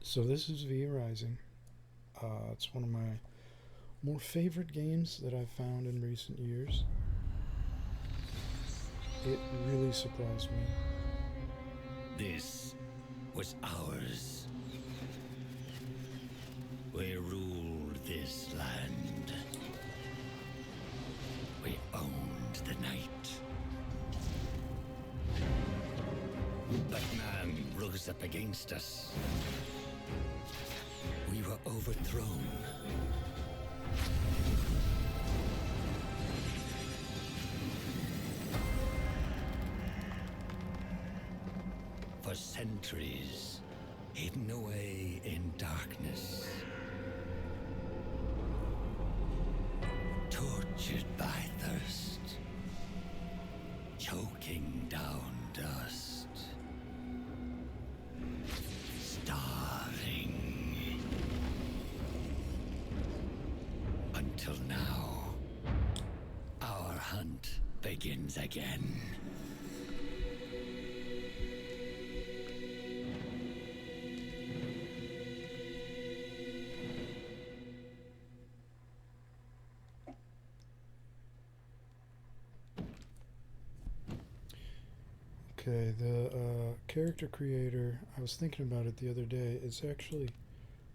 So this is V Rising. It's one of my more favorite games that I've found in recent years. It really surprised me. This was ours. We ruled this land. We owned the night. But man rose up against us. We were overthrown. For centuries, hidden away in darkness. Tortured by thirst. Choking down dust. Starving. Until now, our hunt begins again. Okay, the character creator, I was thinking about it the other day. It's actually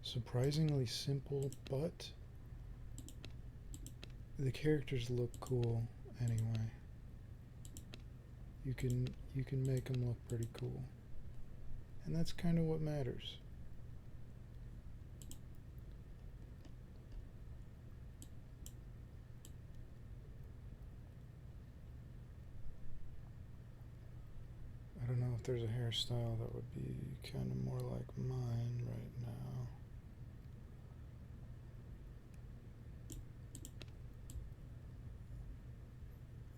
surprisingly simple, but the characters look cool anyway. You can make them look pretty cool, and that's kind of what matters. I don't know if there's a hairstyle that would be kind of more like mine right now.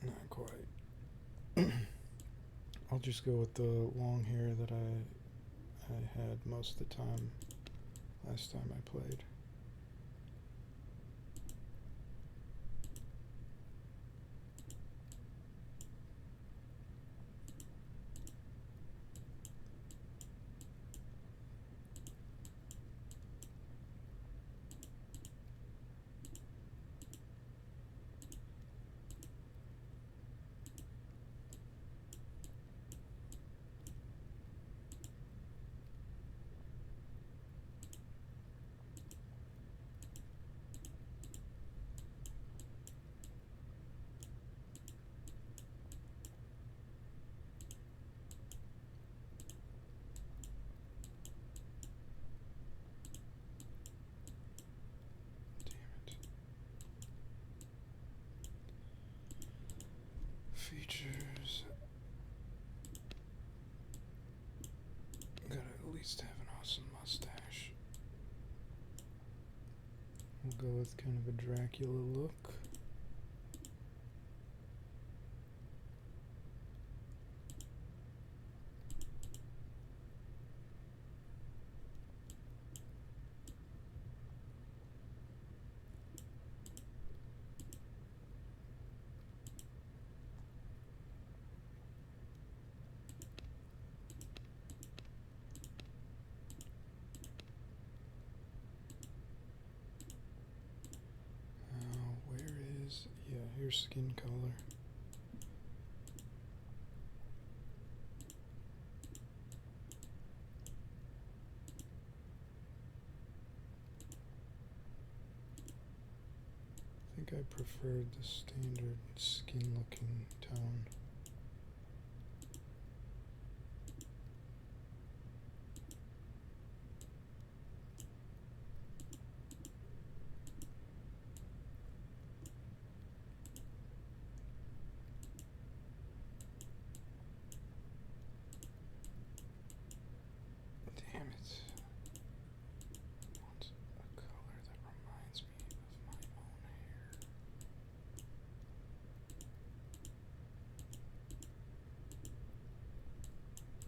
Not quite. I'll just go with the long hair that I had most of the time last time I played. Features. Gotta at least have an awesome mustache. We'll go with kind of a Dracula look. Your skin color. I think I preferred the standard skin looking tone.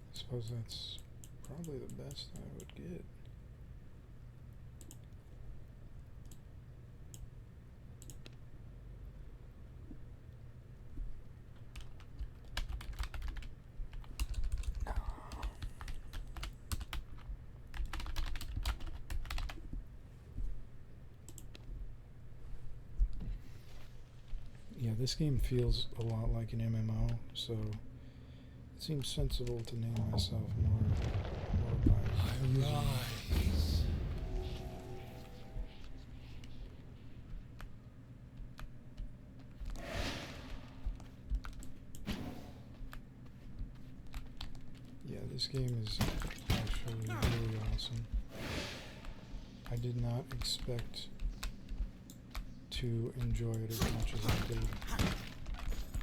I suppose that's probably the best I would get. this game feels a lot like an MMO, so it seems sensible to name myself more by using. Rise. Yeah, this game is actually really awesome. I did not expect to enjoy it as much as I did.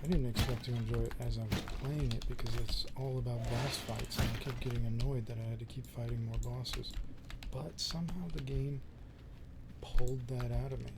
I didn't expect to enjoy it as I was playing it because it's all about boss fights and I kept getting annoyed that I had to keep fighting more bosses. But somehow the game pulled that out of me.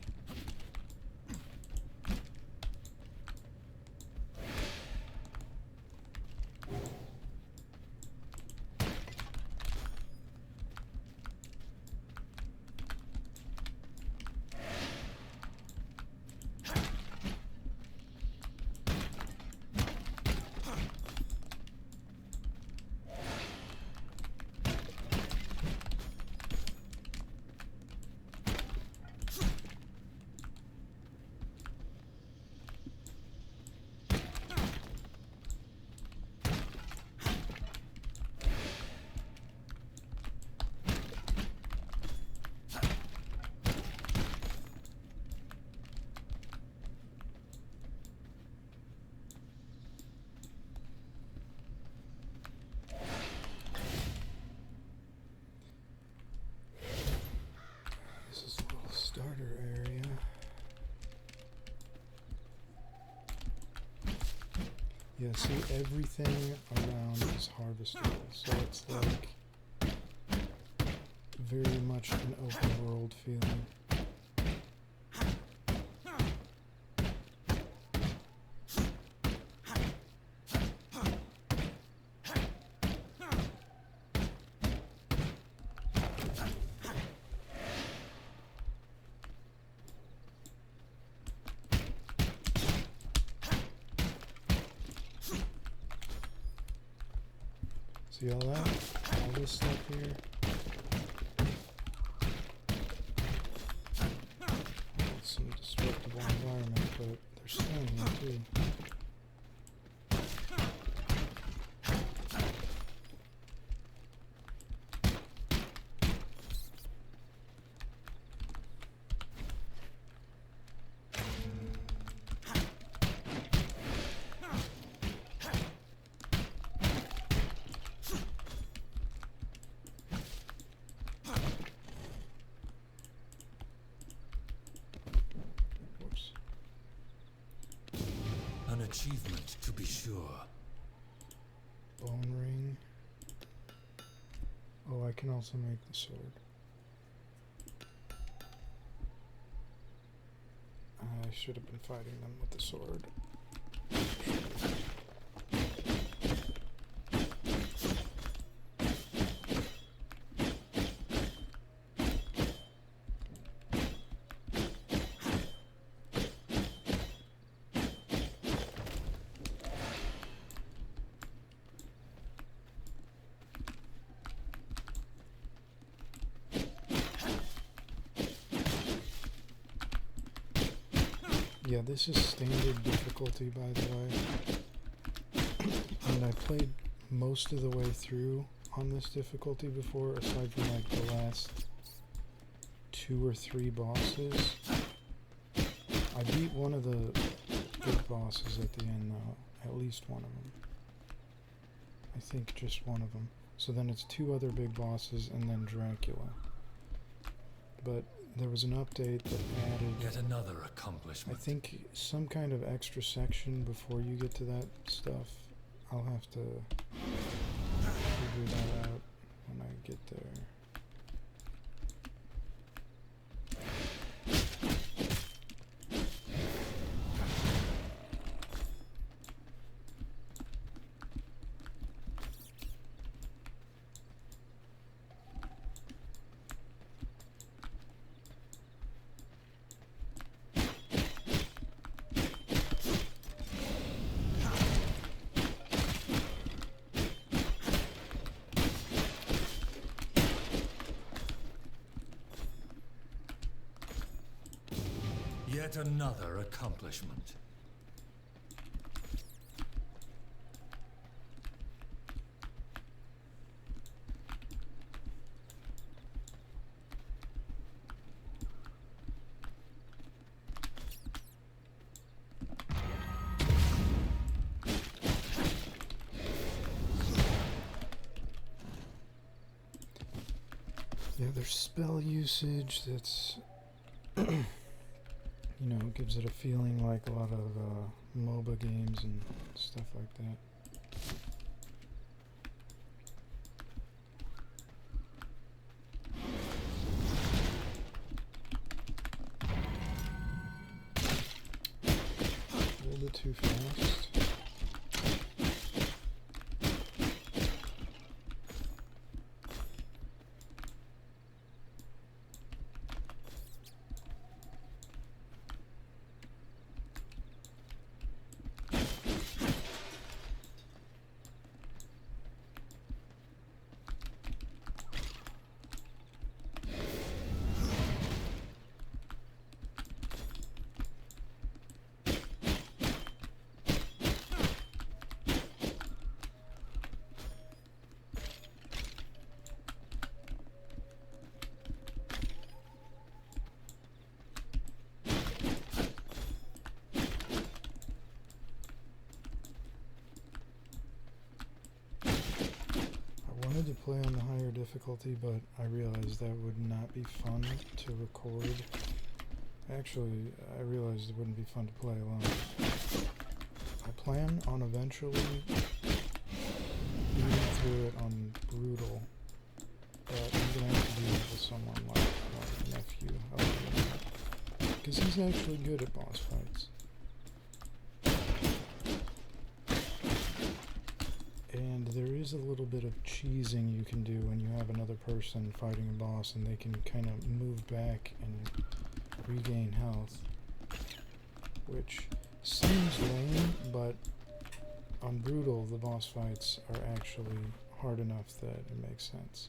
This is a little starter area. Yeah, see, everything around is harvestable, so it's like very much an open world feeling. See all that? All this stuff here? It's some destructible environment, but there's stone here too. Whoops. An achievement, to be sure. Bone ring. Oh, I can also make the sword. I should have been fighting them with the sword. Yeah, this is standard difficulty, by the way. And I played most of the way through on this difficulty before, aside from like the last 2 or 3 bosses. I beat one of the big bosses at the end though, at least one of them. I think just one of them. So then it's 2 other big bosses and then Dracula. But there was an update that added, Yet another I accomplishment. think, some kind of extra section before you get to that stuff. I'll have to figure that out when I get there. Yet another accomplishment. Yeah, there's spell usage that's, you know, gives it a feeling like a lot of MOBA games and stuff like that. A little bit too fast. I wanted to play on the higher difficulty, but I realized that would not be fun to record. Actually, I realized it wouldn't be fun to play alone. I plan on eventually getting through it on brutal, but I'm gonna have to do it with someone like my nephew, because he's actually good at boss fights. And there is a little bit of cheesing you can do when you have another person fighting a boss and they can kind of move back and regain health, which seems lame, but on brutal the boss fights are actually hard enough that it makes sense.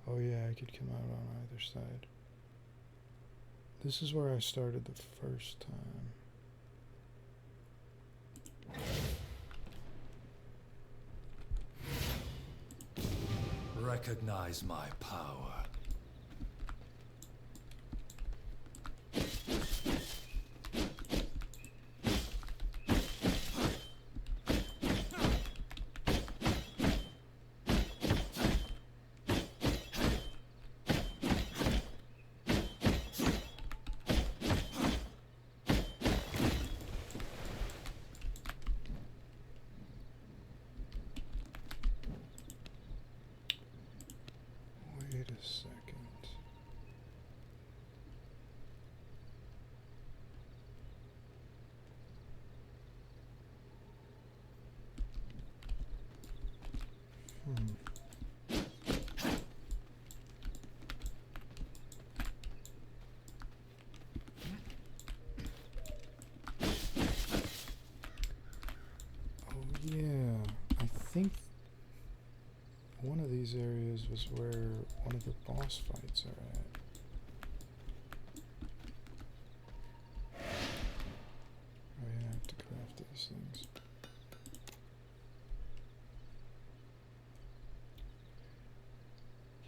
Oh yeah, I could come out on either side. This is where I started the first time. Recognize my power. Wait a second. Oh yeah, I think one of these areas was where one of the boss fights are at. Oh yeah, I have to craft these things.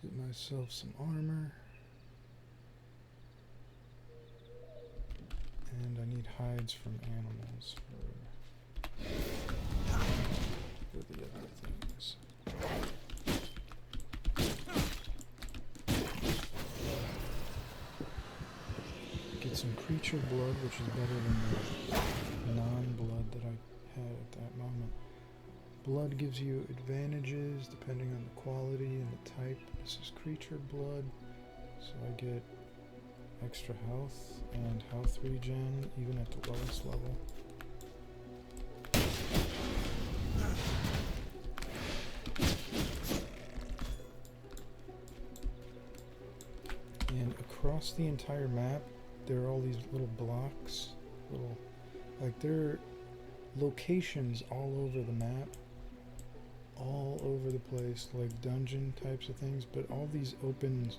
Get myself some armor. And I need hides from animals for the other things. Get some creature blood, which is better than the non-blood that I had at that moment. Blood gives you advantages depending on the quality and the type. This is creature blood, so I get extra health and health regen even at the lowest level. And across the entire map there are all these little blocks, there are locations all over the map, all over the place, like dungeon types of things, but all these open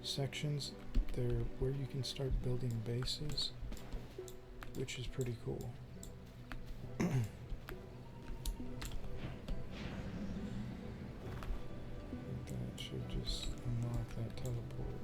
sections, they're where you can start building bases, which is pretty cool. That should just unlock that teleport.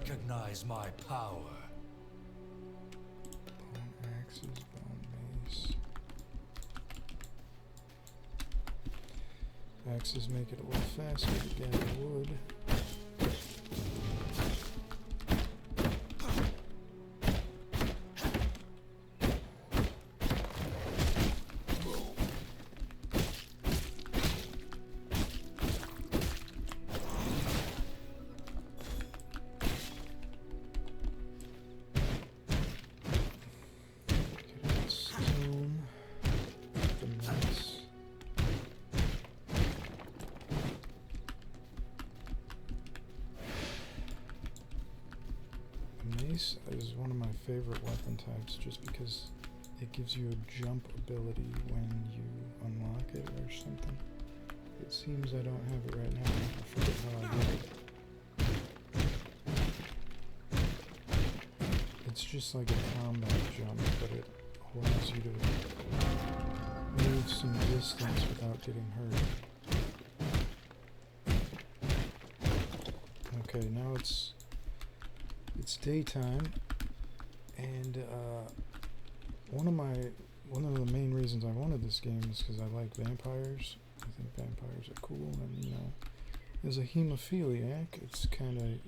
recognize my power. Bone axes, bone mace. Axes make it a little faster to gather wood. Mace is one of my favorite weapon types just because it gives you a jump ability when you unlock it or something. It seems I don't have it right now. I forget how I get it. It's just like a combat jump, but it allows you to move some distance without getting hurt. Okay, now it's daytime, and one of the main reasons I wanted this game is because I like vampires. I think vampires are cool, and you know, as a hemophiliac, it's kind of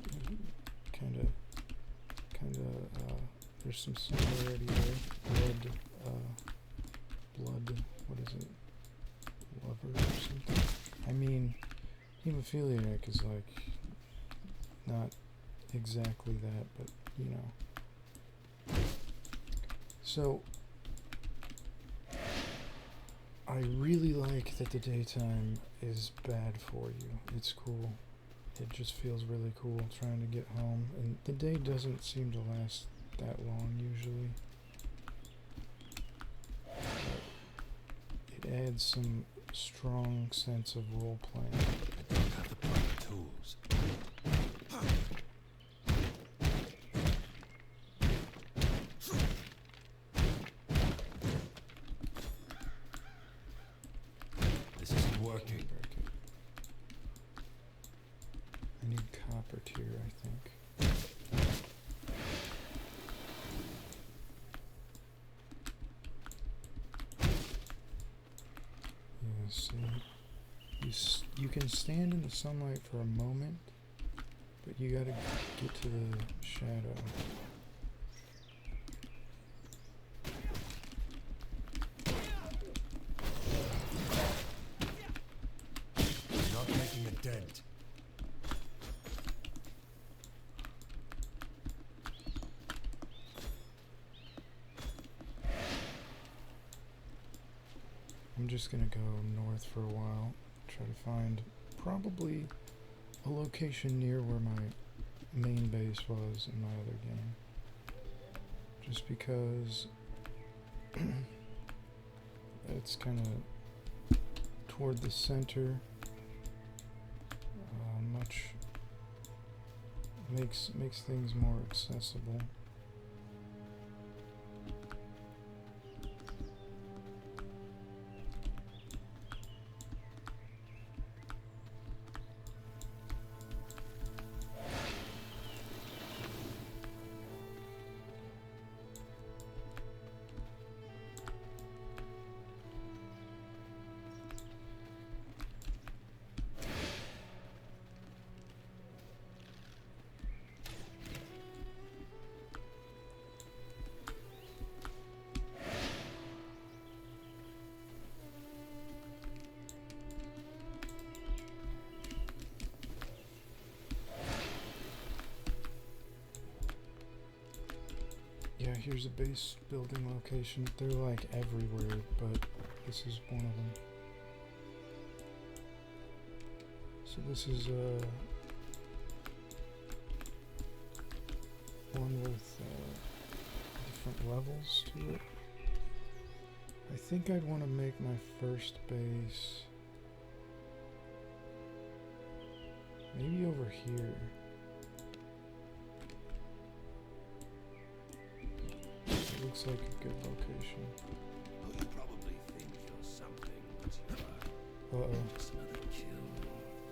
there's some similarity there. Blood, what is it? Lover or something. I mean, hemophiliac is like not exactly that, but you know. So I really like that the daytime is bad for you. It's cool. It just feels really cool trying to get home, and the day doesn't seem to last that long usually. But it adds some strong sense of role playing. I don't have the proper tools. This isn't working. I need copper tier, I think. Yeah, see, you can stand in the sunlight for a moment, but you gotta get to the shadow. Not making a dent. I'm just gonna go north for a while, try to find probably a location near where my main base was in my other game. Just because it's kind of toward the center, much makes things more accessible. Yeah, here's a base building location. They're like everywhere, but this is one of them. So this is one with different levels to it. I think I'd want to make my first base maybe over here. Looks like a good location. Oh, you probably think you're something, but you are Uh-oh. just another kill.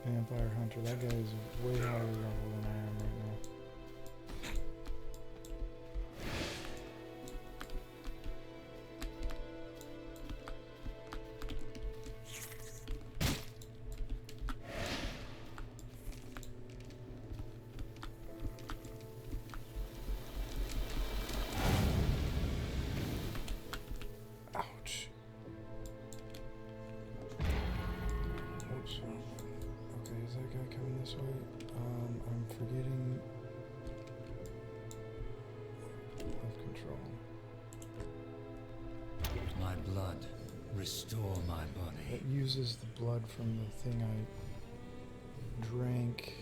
Vampire Hunter. That guy is way higher level than I am right now. control. My blood, restore my body. It uses the blood from the thing I drank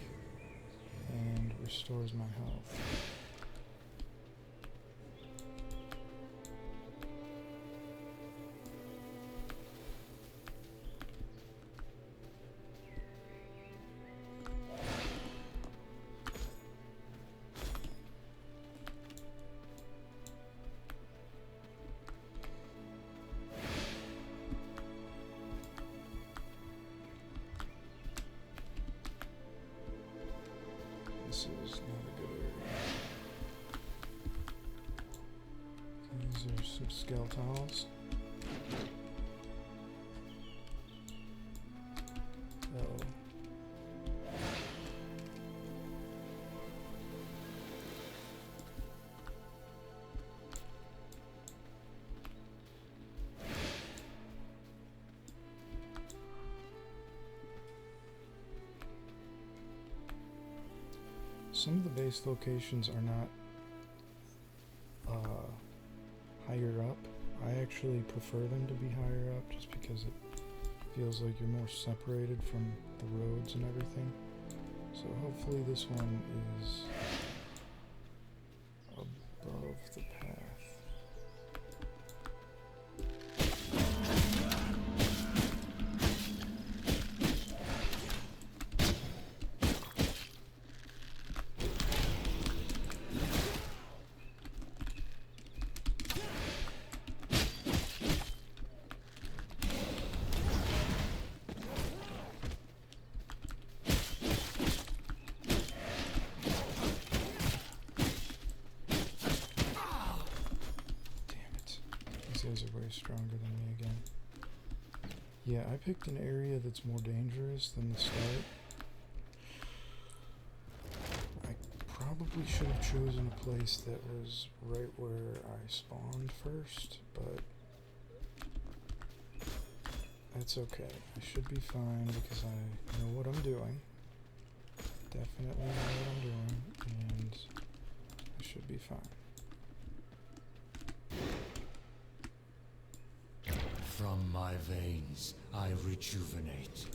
and restores my health. This is not a good area. These are some skeletons. Oh. Some of the base locations are not higher up. I actually prefer them to be higher up just because it feels like you're more separated from the roads and everything. So hopefully this one is above the path. These guys are way stronger than me again. Yeah, I picked an area that's more dangerous than the start. I probably should have chosen a place that was right where I spawned first, but that's okay. I should be fine because I know what I'm doing. Definitely know what I'm doing, and I should be fine. From my veins, I rejuvenate.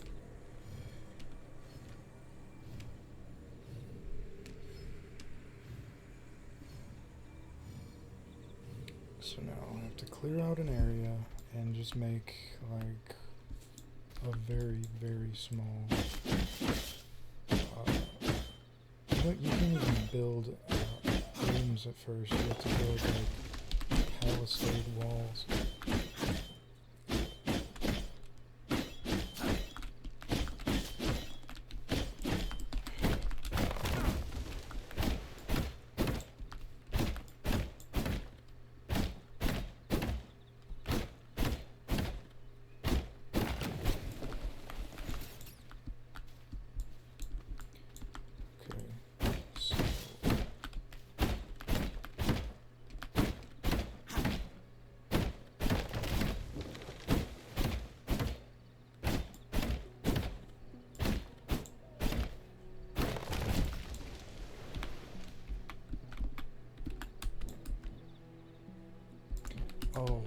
So now I have to clear out an area and just make like a very, very small. Look, you can even build rooms at first. You have to build like palisade walls. Oh,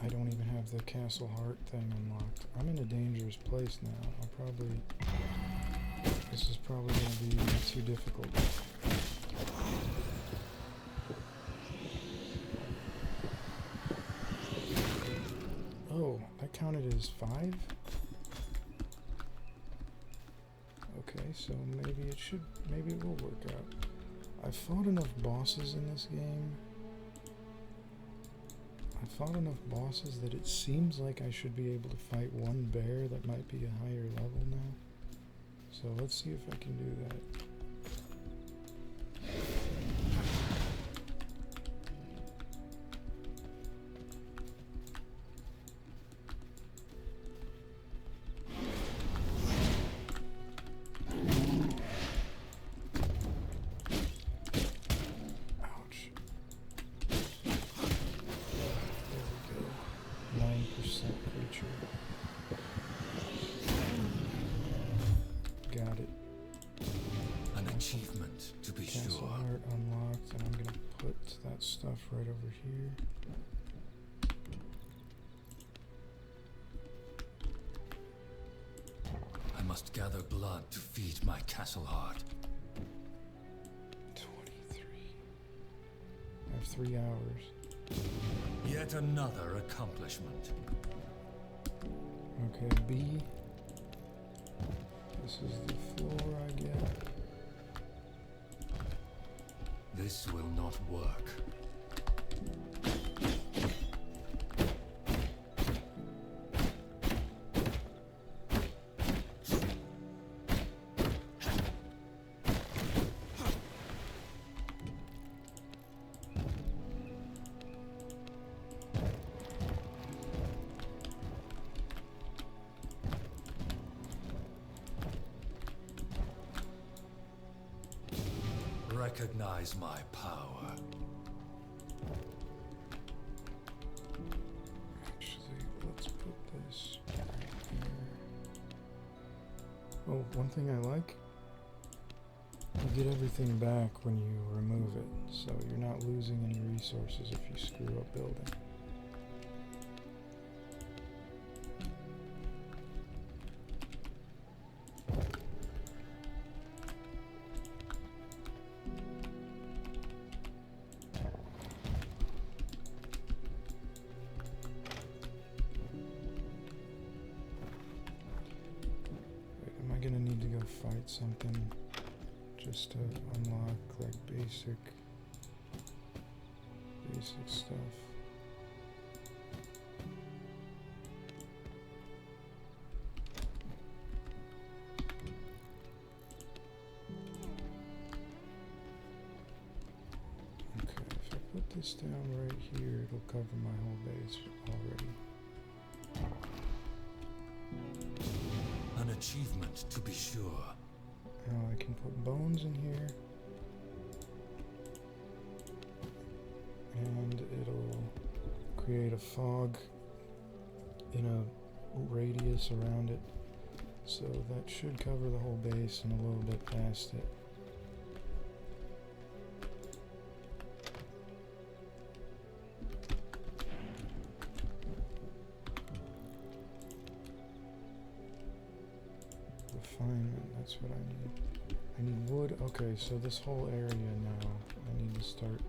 I don't even have the Castle Heart thing unlocked. I'm in a dangerous place now. This is probably going to be too difficult. Oh, that counted as 5? Okay, so maybe it will work out. I've fought enough bosses in this game. I fought enough bosses that it seems like I should be able to fight one bear that might be a higher level now. So let's see if I can do that. Got it. An achievement, to be Castle sure. Heart unlocked, and I'm gonna put put that stuff right over here. I must gather blood to feed my castle heart. 23. I have 3 hours. Yet another accomplishment. Okay, B. This is the floor I get. This will not work. Recognize my power. Actually, let's put this right here. Oh, one thing I like, you get everything back when you remove it, so you're not losing any resources if you screw up building. Fight something just to unlock like basic stuff. Okay, if I put this down right here, it'll cover my whole base already. An achievement, to be sure. Now I can put bones in here, and it'll create a fog in a radius around it, so that should cover the whole base and a little bit past it. Refinement, that's what I need. I need wood. Okay, so this whole area now, I need to start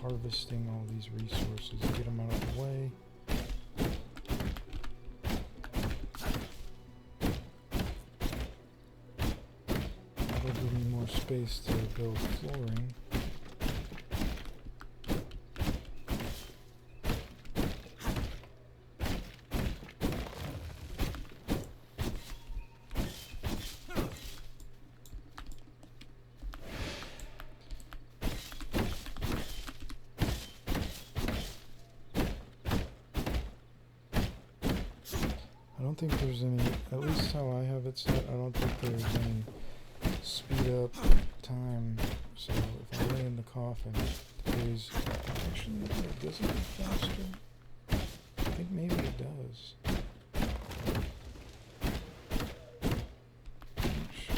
harvesting all these resources, get them out of the way. That'll give me more space to build flooring. I don't think there's any, at least how I have it set, I don't think there's any speed up time. So if I lay in the coffin, actually, does it get faster? I think maybe it does. I'm not sure.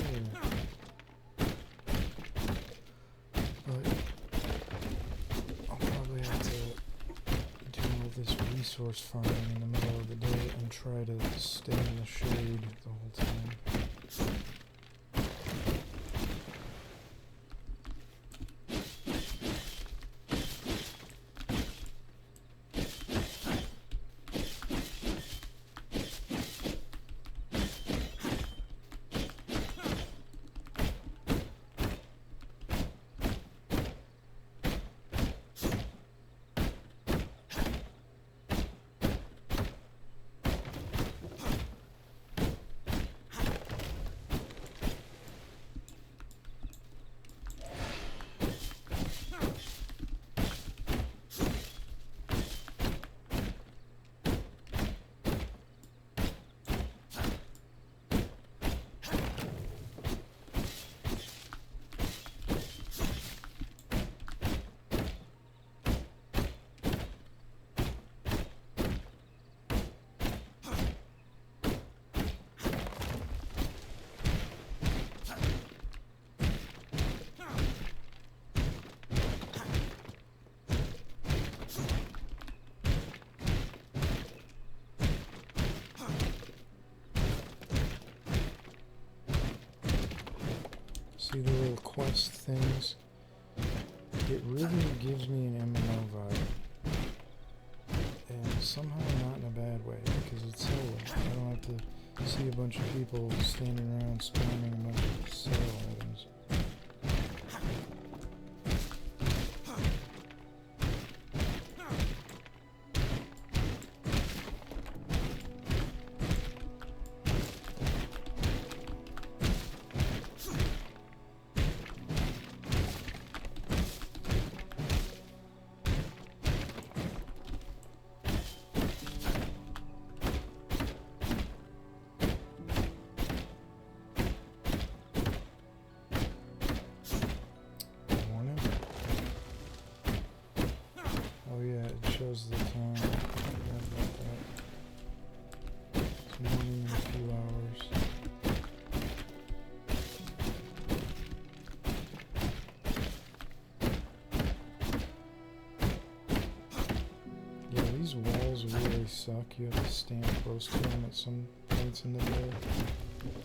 But I'll probably have to do all this resource farming in the middle of the day and try to stay in the shade the whole time. See the little quest things? It really gives me an MMO vibe. And somehow not in a bad way, because it's solo. I don't have to see a bunch of people standing around spamming a bunch of sale items. The time. I forgot about that. It's morning in a few hours. Yeah, these walls really suck. You have to stand close to them at some points in the day.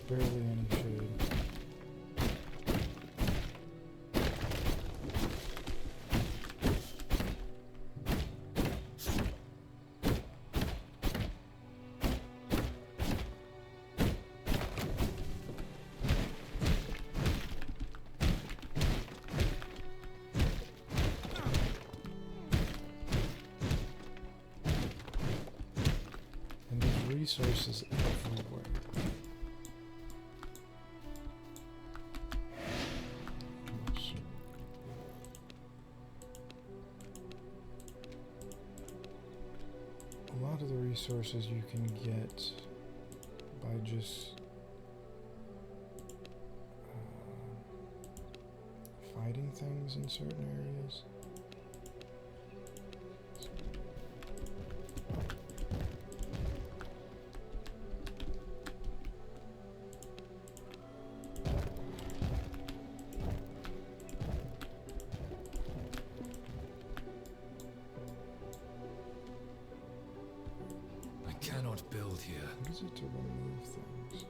Barely any shade. Resources everywhere. A lot of the resources you can get by just fighting things in certain areas. Build here. What is it to remove things?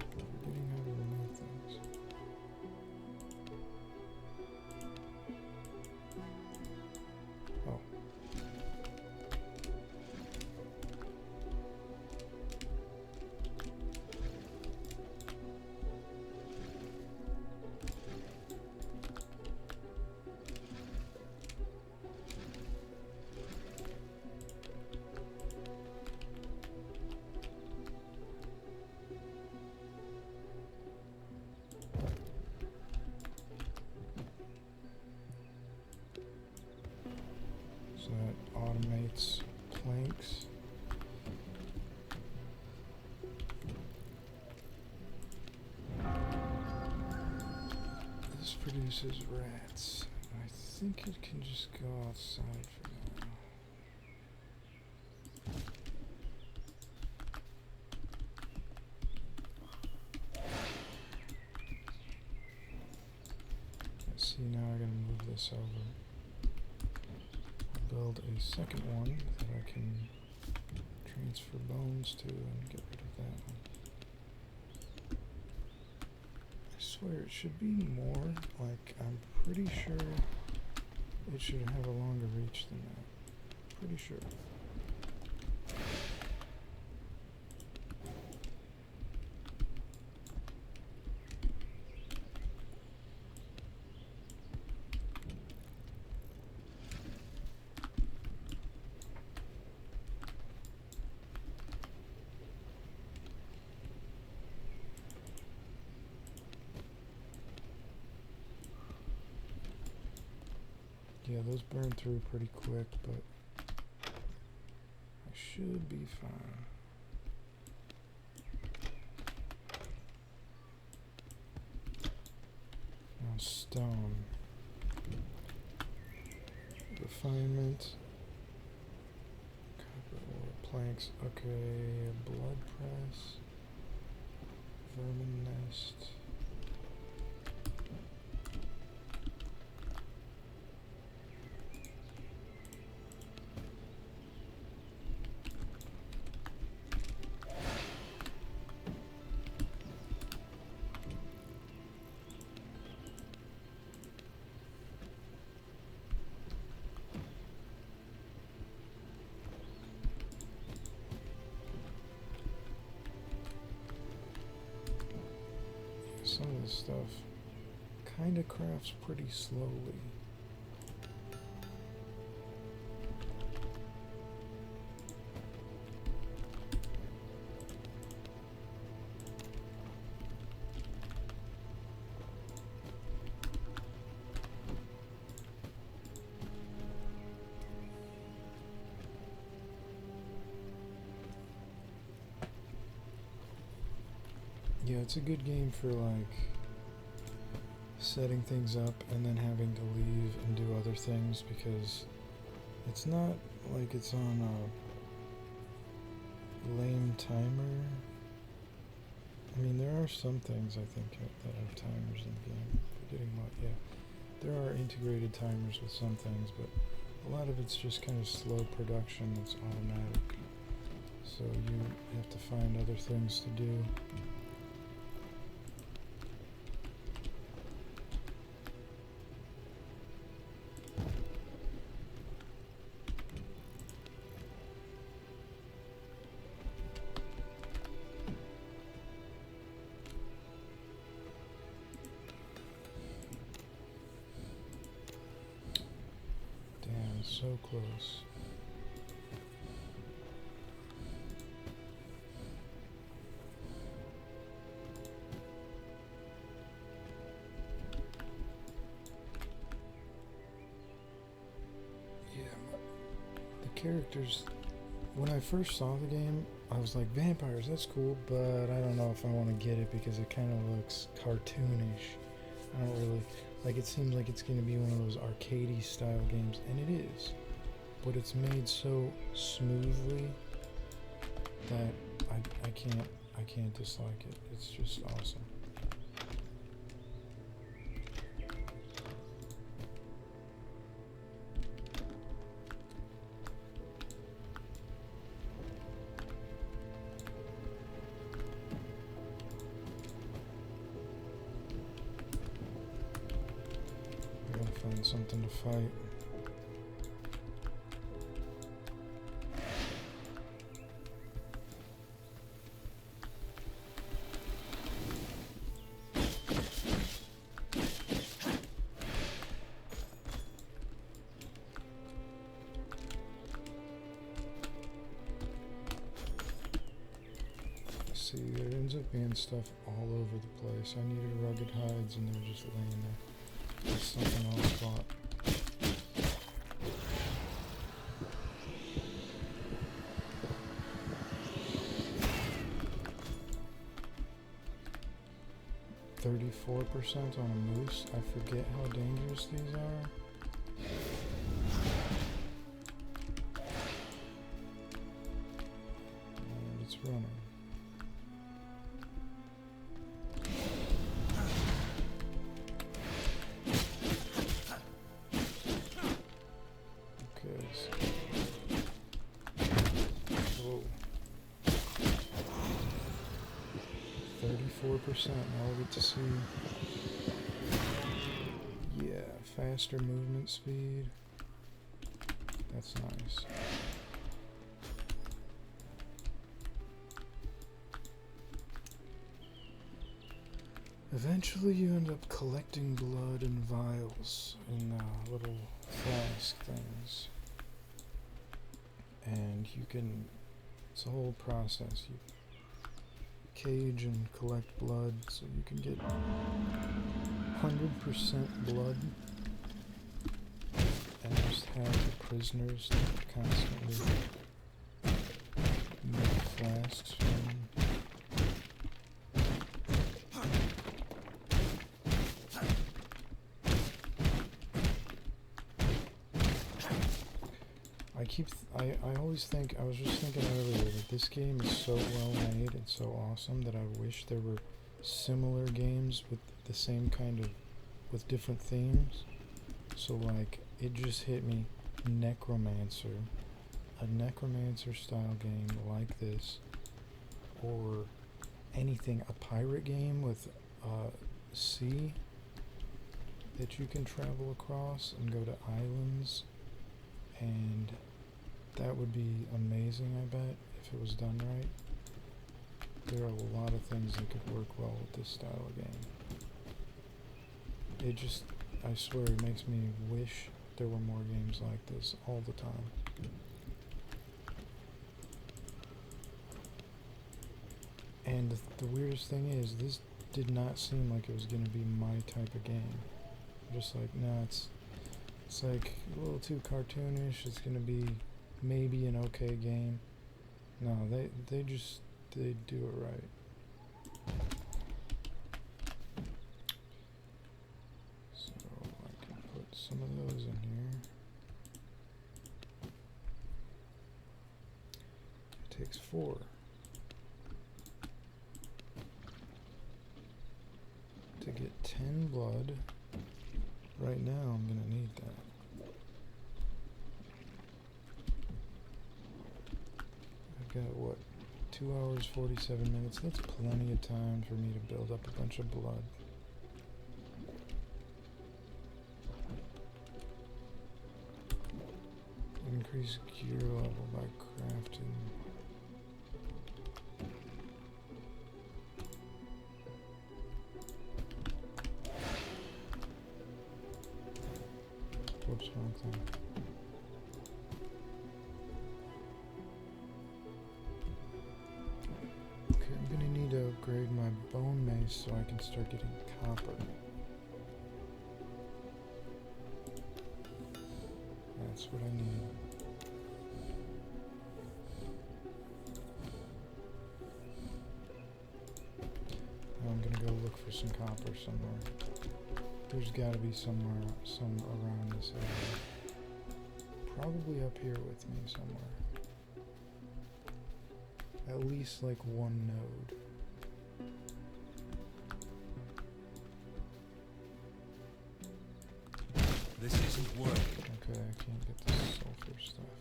Forgetting how to remove things. Oh. So that automates planks. This produces rats. I think it can just go outside for now. See, now I gotta move this over. Build a second one that I can transfer bones to and get rid of that one. I swear it should be more, like, I'm pretty sure it should have a longer reach than that. Pretty sure. Yeah, those burn through pretty quick, but I should be fine. Now stone. Refinement. Copper ore planks. Okay, blood press. Vermin nest. some of this stuff kind of crafts pretty slowly. Yeah, it's a good game for like setting things up and then having to leave and do other things, because it's not like it's on a lame timer. I mean, there are some things I think that have timers in the game. Forgetting what, yeah. There are integrated timers with some things, but a lot of it's just kind of slow production that's automatic. So you have to find other things to do. So close. Yeah, the characters, when I first saw the game, I was like, vampires, that's cool, but I don't know if I want to get it because it kind of looks cartoonish. I don't really, like, it seems like it's going to be one of those arcadey style games, and it is, but it's made so smoothly that I can't dislike it. It's just awesome. I gotta find something to fight. See, there ends up being stuff all over the place. I needed rugged hides and they're just laying there. There's something else bought. %34 on a moose. I forget how dangerous these are. And it's running. Okay. Whoa. 34%. Now we get to see. Yeah, faster movement speed. That's nice. Eventually you end up collecting blood in vials in little flask things. And you can, it's a whole process. You cage and collect blood so you can get 100% blood and just have the prisoners constantly make flasks from. I always think, I was just thinking earlier that this game is so well made and so awesome that I wish there were similar games with the same kind of, with different themes. So like, it just hit me, Necromancer, a Necromancer style game like this, or anything, a pirate game with sea that you can travel across and go to islands, and that would be amazing, I bet, if it was done right. there are a lot of things that could work well with this style of game. It just, I swear, it makes me wish there were more games like this all the time. And the weirdest thing is, this did not seem like it was going to be my type of game. I'm just like, no, it's like a little too cartoonish. It's going to be maybe an okay game. No, they do it right. So I can put some of those in here. It takes 4. To get 10 blood. Right now I'm gonna need that. I've got what? 2 hours 47 minutes. That's plenty of time for me to build up a bunch of blood. Increase gear level by crafting. Whoops, wrong thing. Okay, I'm gonna need to upgrade my bone mace so I can start getting copper. That's what I need. Now I'm gonna go look for some copper somewhere. There's gotta be some around this area. Probably up here with me somewhere. At least like one node. This isn't working. Okay, I can't get this sulfur stuff.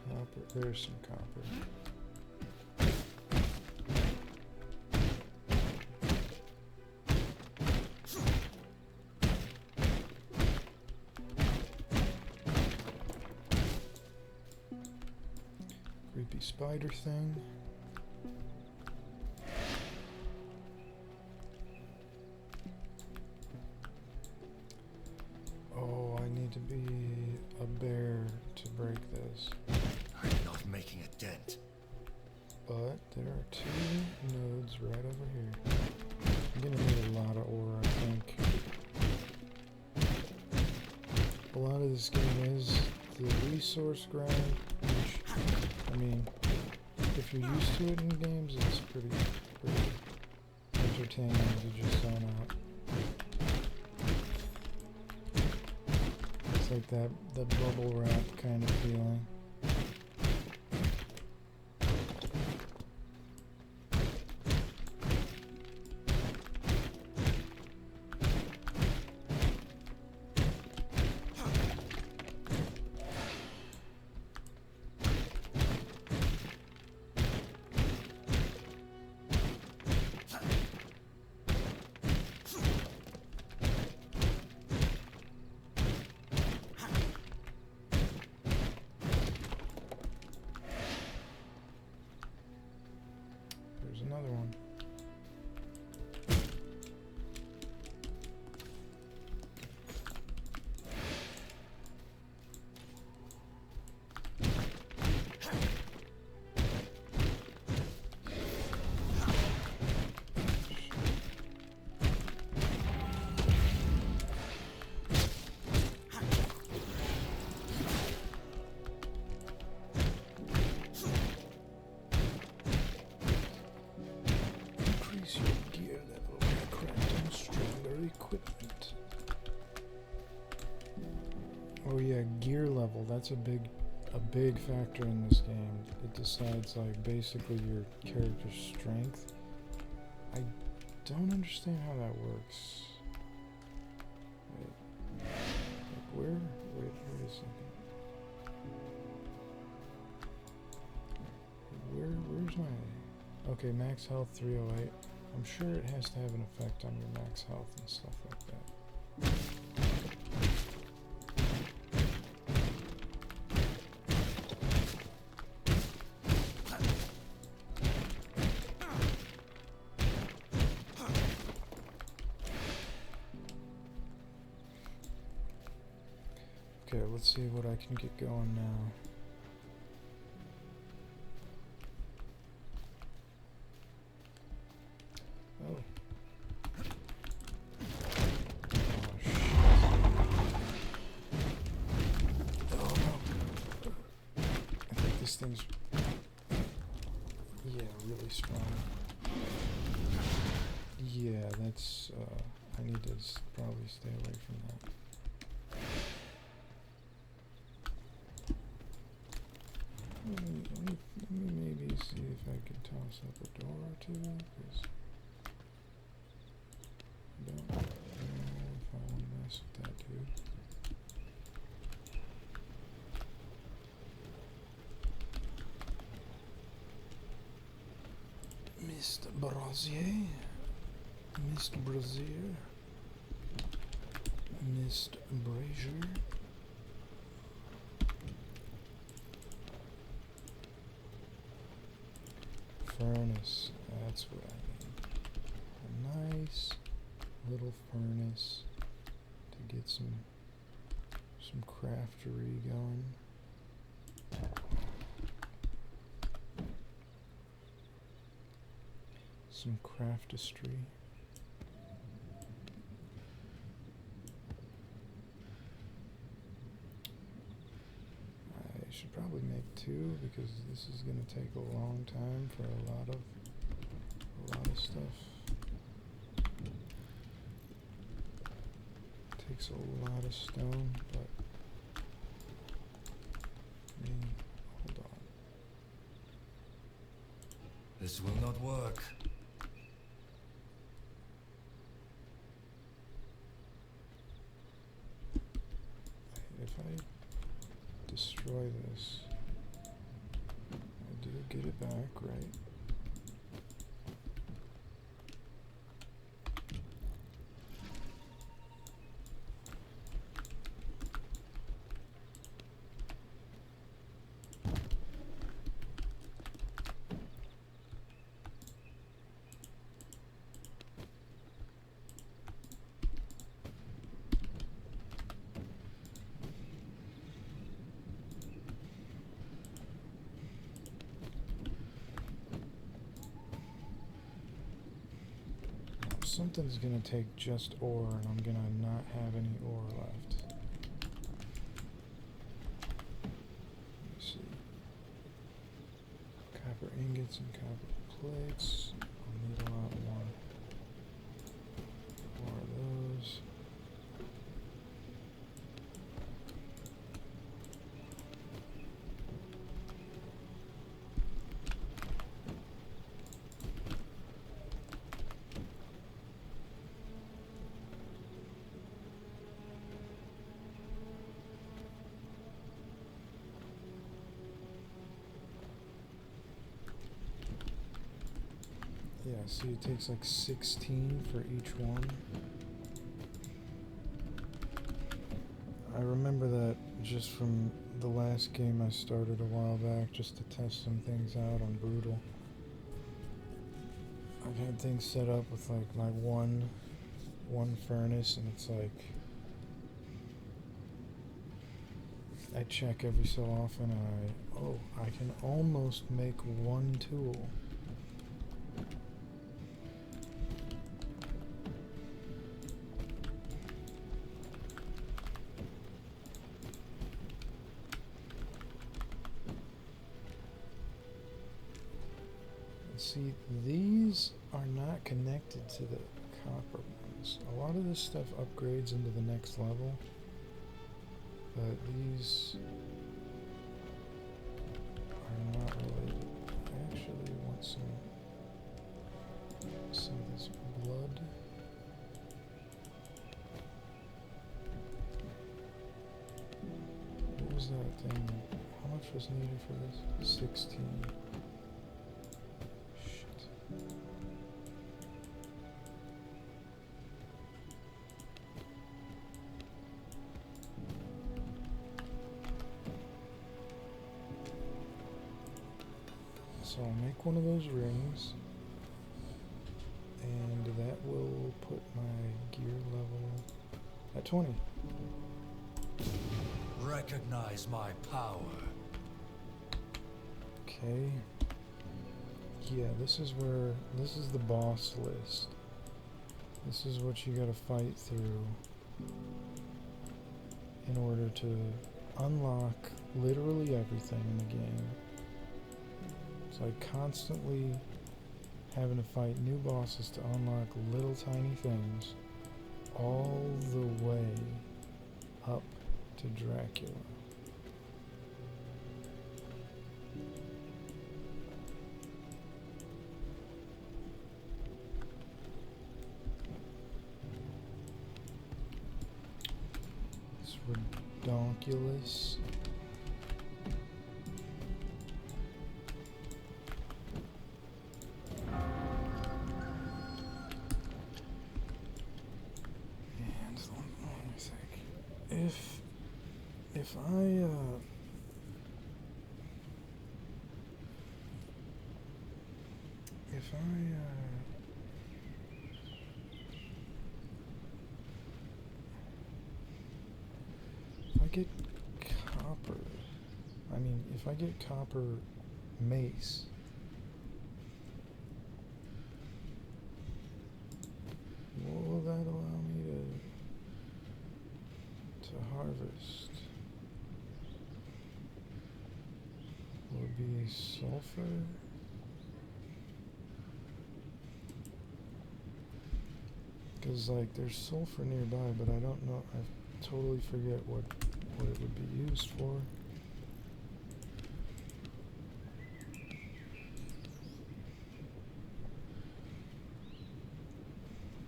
Copper, there's some copper. Creepy spider thing. Oh, I need to be a bear to break this. I'm not making a dent. But there are 2 nodes right over here. I'm gonna need a lot of ore, I think. A lot of this game is the resource grind, which, I mean, if you're used to it in games, it's pretty entertaining to just zone out. It's like that bubble wrap kind of feeling. There's another one. Increase your gear level by crafting stronger equipment. Oh yeah, gear level. That's a big factor in this game. It decides like basically your character's strength. I don't understand how that works. Wait a second. Where's my... Okay, max health 308. I'm sure it has to have an effect on your max health and stuff like that. Okay, let's see what I can get going now. Oh. Oh no. I think this thing's, yeah, really strong. Yeah, that's, I need to probably stay away from that. Let me maybe see if I can toss up a door or two, because I don't know if I want to mess with that dude. Mr. Brazier, Mr. Brazier, Mr. Brazier. Furnace, that's what I need. A nice little furnace to get some craftery going. Some craftistry. I should probably make two because this is going to take a long time for a lot of stuff. Takes a lot of stone, but I mean, hold on. This will not work. If I destroy this, I do get it back, right? Something's gonna take just ore, and I'm gonna not have any ore left. Let me see. Copper ingots and copper plates. I'll need a lot more. More of those. Yeah, see, it takes like 16 for each one. I remember that just from the last game I started a while back, just to test some things out on Brutal. I've had things set up with like my one furnace, and it's like I check every so often, and I can almost make one tool. See, these are not connected to the copper ones. A lot of this stuff upgrades into the next level, but these are not related. I actually want some of this blood. What was that thing? How much was needed for this? 16. So I'll make one of those rings, and that will put my gear level at 20. Recognize my power. Okay. Yeah, this is the boss list. This is what you gotta fight through in order to unlock literally everything in the game. It's like constantly having to fight new bosses to unlock little tiny things all the way up to Dracula. It's redonkulous. And let me think. If I get copper, if I get copper mace, what will that allow me to harvest? Will it be sulfur? Because like there's sulfur nearby, but I don't know. I totally forget what it would be used for.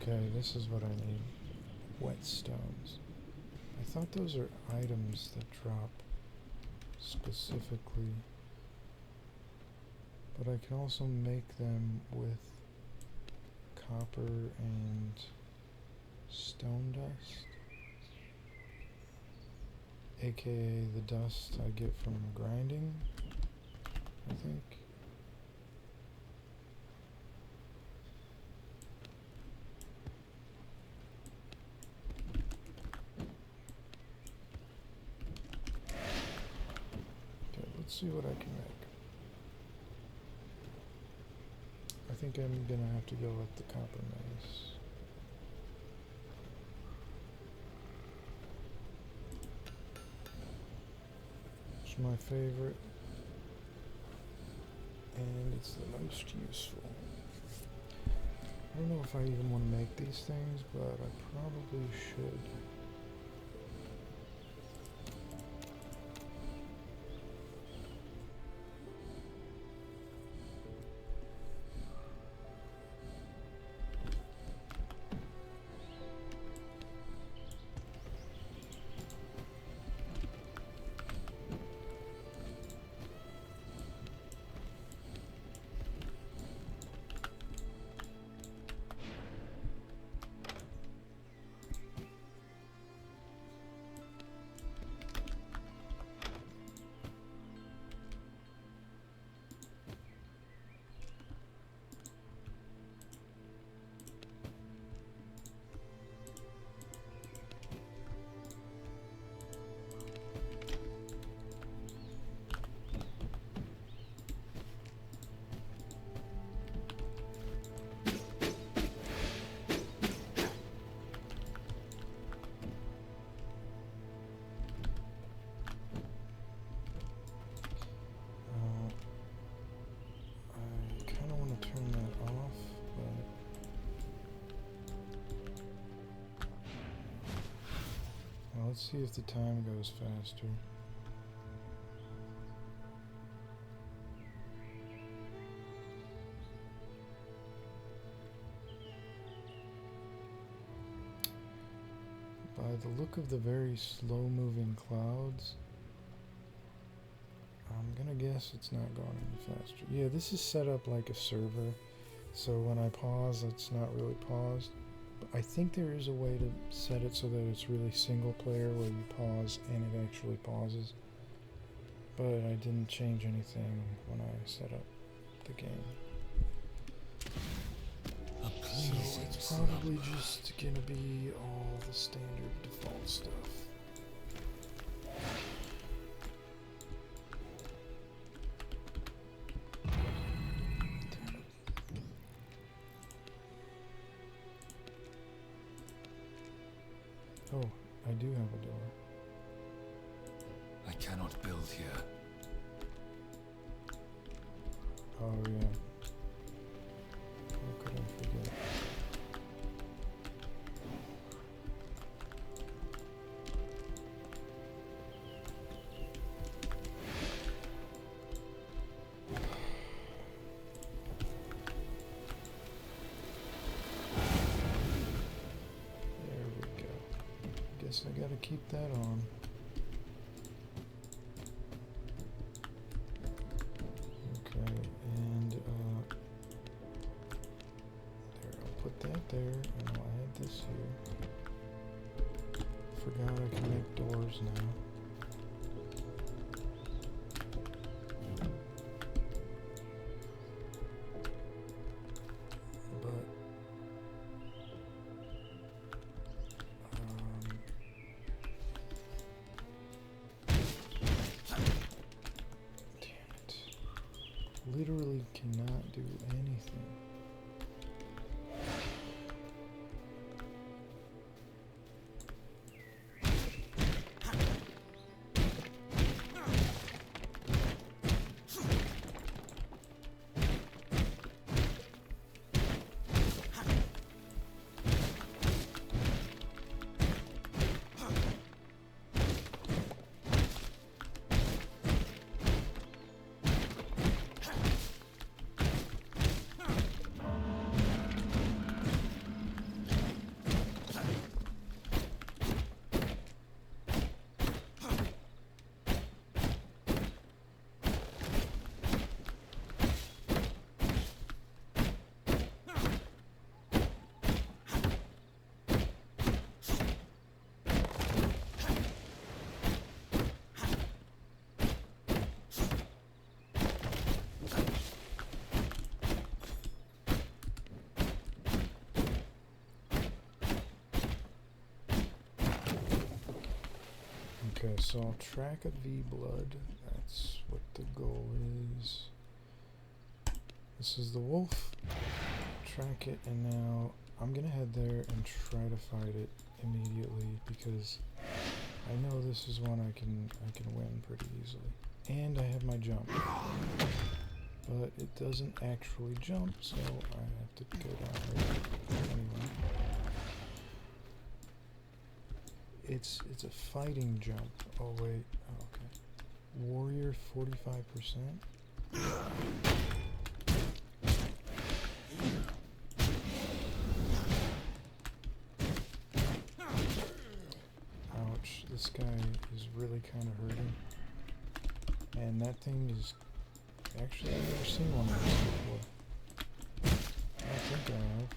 Okay, this is what I need. Whetstones. I thought those are items that drop specifically, but I can also make them with copper and stone dust, aka the dust I get from grinding, I think. Okay, let's see what I can make. I think I'm gonna have to go with the copper mace. It's my favorite, and it's the most useful. I don't know if I even want to make these things, but I probably should. Turn that off, but now let's see if the time goes faster. By the look of the very slow-moving clouds, I'm gonna guess it's not going any faster. Yeah, this is set up like a server, so when I pause, it's not really paused. But I think there is a way to set it so that it's really single player, where you pause and it actually pauses. But I didn't change anything when I set up the game. So it's probably just gonna be all the standard default stuff. Oh, I do have a door. I cannot build here. Oh yeah. How could I forget? There we go. Guess I gotta keep that on. Okay, and there, I'll put that there, and I'll add this here. Forgot I can make doors now. But damn it. Literally cannot do anything. Okay, so I'll track a V-blood. That's what the goal is. This is the wolf. Track it, and now I'm gonna head there and try to fight it immediately because I know this is one I can win pretty easily. And I have my jump. But it doesn't actually jump, so I have to go down there anyway. It's a fighting jump. Oh wait, oh, okay. Warrior 45%. Ouch, this guy is really kind of hurting. And that thing is actually, I've never seen one of these before. I don't think I have.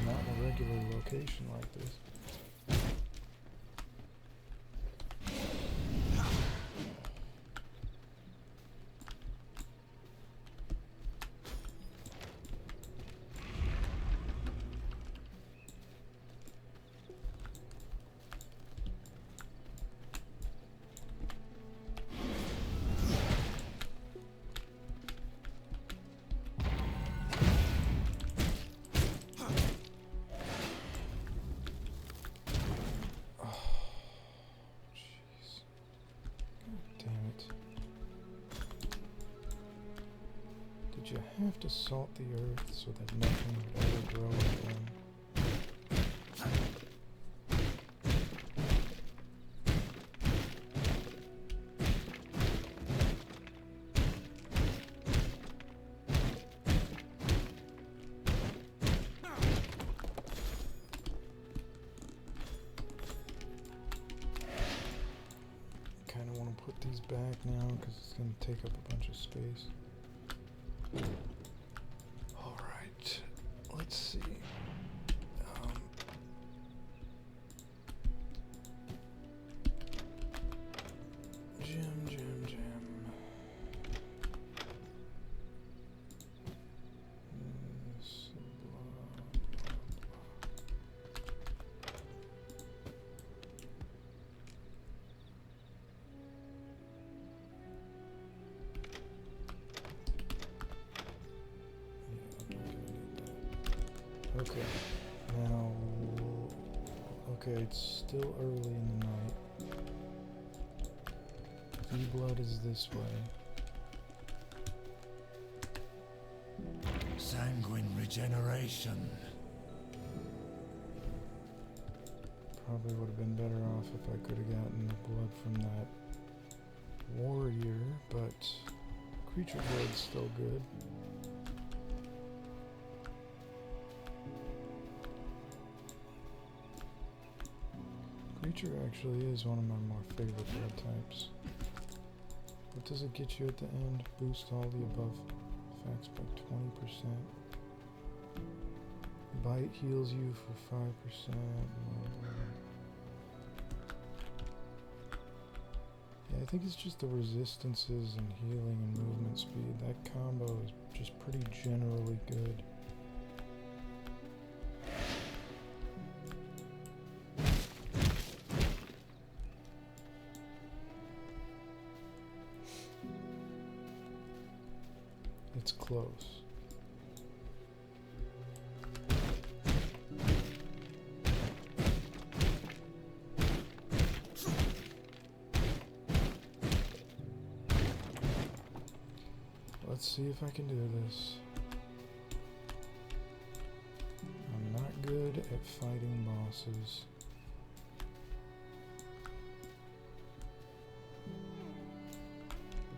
Not in a regular location like this. You have to salt the earth so that nothing would ever grow again. Kind of want to put these back now because it's going to take up a bunch of space. Alright, let's see. Gem. Okay, now, Okay, it's still early in the night. V-Blood is this way. Sanguine regeneration. Probably would have been better off if I could have gotten the blood from that warrior, but creature blood's still good. Creature actually is one of my more favorite blood types. What does it get you at the end? Boost all the above effects by 20%. Bite heals you for 5%. Yeah, I think it's just the resistances and healing and movement speed. That combo is just pretty generally good. It's close. Let's see if I can do this. I'm not good at fighting bosses.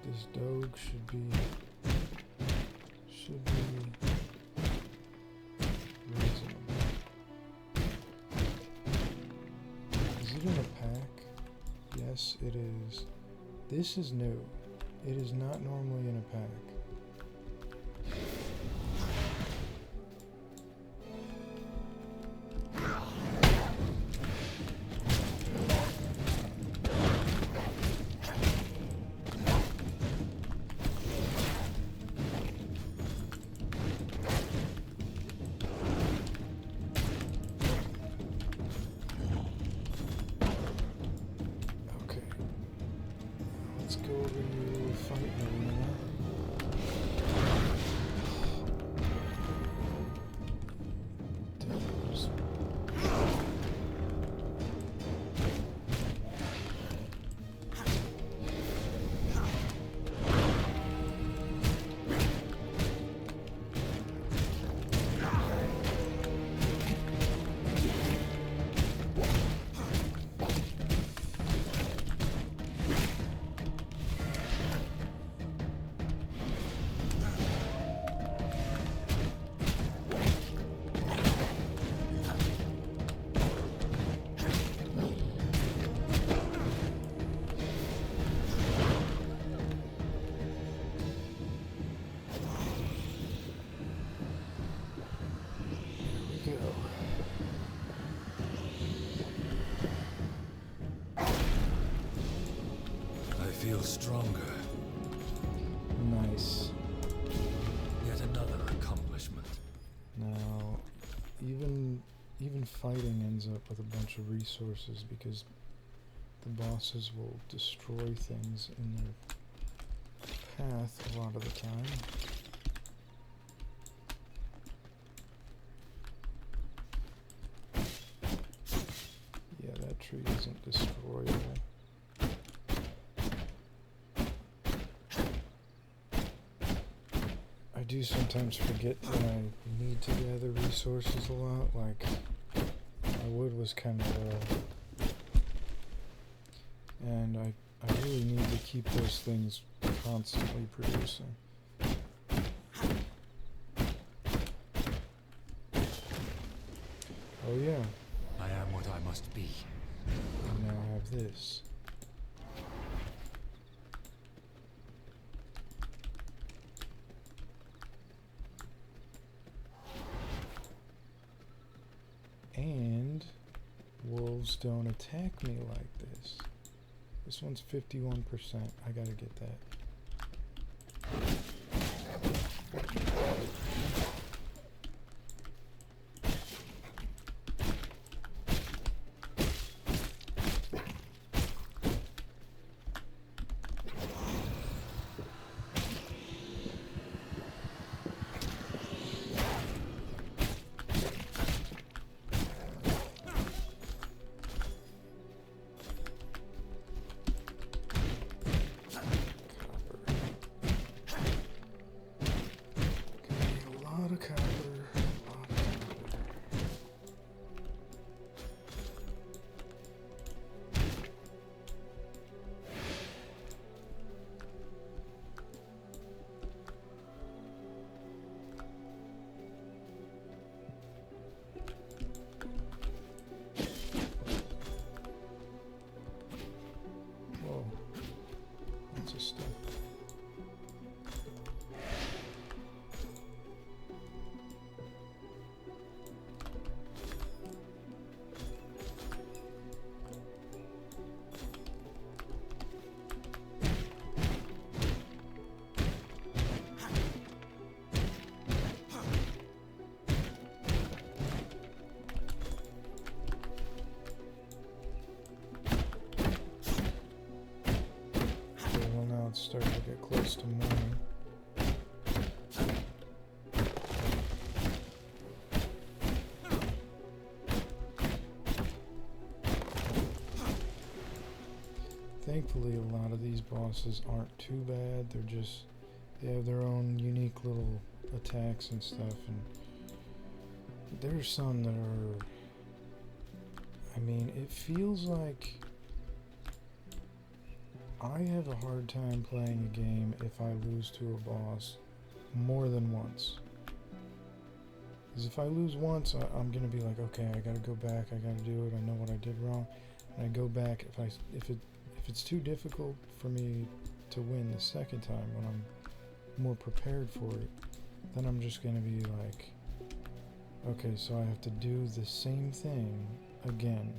This Doge should be reasonable. Is it in a pack? Yes, it is. This is new. It is not normally in a pack. Let's go over here and fight arena. Devils. I feel stronger. Nice. Yet another accomplishment. Now, even fighting ends up with a bunch of resources because the bosses will destroy things in their path a lot of the time. Yeah, that tree isn't destroyable. I do sometimes forget that I need to gather resources a lot, like my wood was kind of low. And I really need to keep those things constantly producing. Oh yeah, I am what I must be. I now have this. And wolves don't attack me like this. This one's 51%. I gotta get that. get close to morning. Thankfully, a lot of these bosses aren't too bad. They have their own unique little attacks and stuff, and there's some that are, I mean, it feels like I have a hard time playing a game if I lose to a boss more than once. Because if I lose once, I'm gonna be like, okay, I gotta go back, I gotta do it, I know what I did wrong, and I go back. If it's too difficult for me to win the second time when I'm more prepared for it, then I'm just gonna be like, okay, so I have to do the same thing again.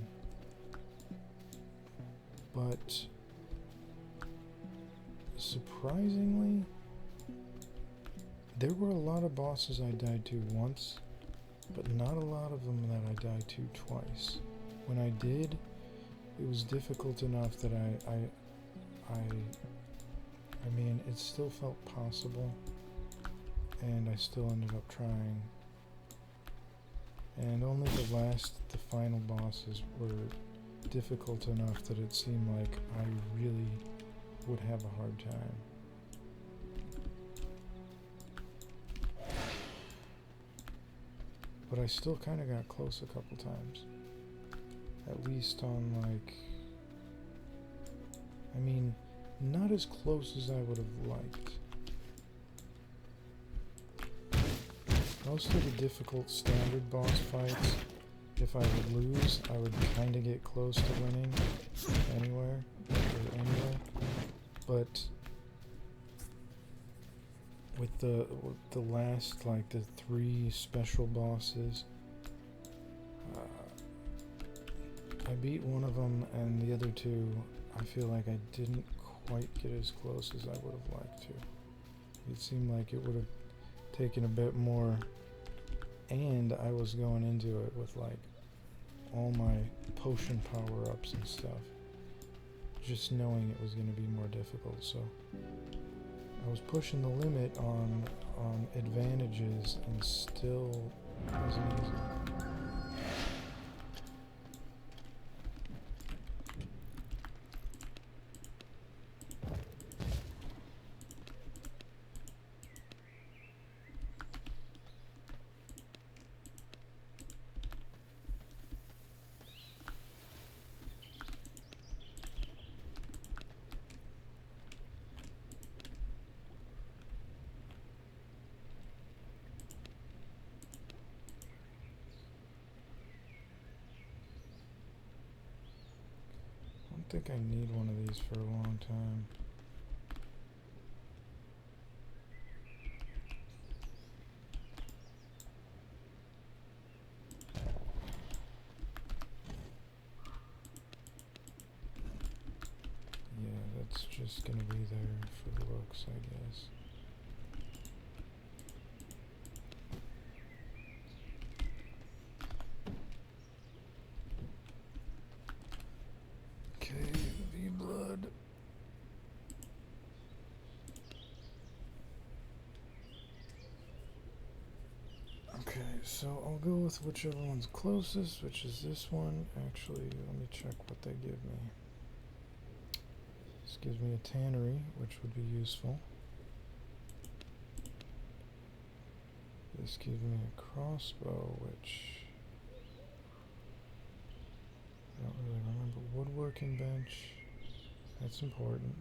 But surprisingly, there were a lot of bosses I died to once, but not a lot of them that I died to twice. When I did, it was difficult enough that I mean, it still felt possible, and I still ended up trying. And only the final bosses were difficult enough that it seemed like I really would have a hard time. But I still kind of got close a couple times. At least on, like, I mean, not as close as I would have liked. Most of the difficult standard boss fights, if I would lose, I would kind of get close to winning anyway. But with the last, like, the 3 special bosses, I beat one of them, and the other 2, I feel like I didn't quite get as close as I would have liked to. It seemed like it would have taken a bit more, and I was going into it with, like, all my potion power-ups and stuff, just knowing it was going to be more difficult. So I was pushing the limit on advantages, and still wasn't easy. I think I need one of these for a long time. Yeah, that's just gonna be there for the looks, I guess. Okay, V-Blood. Okay, so I'll go with whichever one's closest, which is this one. Actually, let me check what they give me. This gives me a tannery, which would be useful. This gives me a crossbow, which I don't really remember. Woodworking bench, that's important.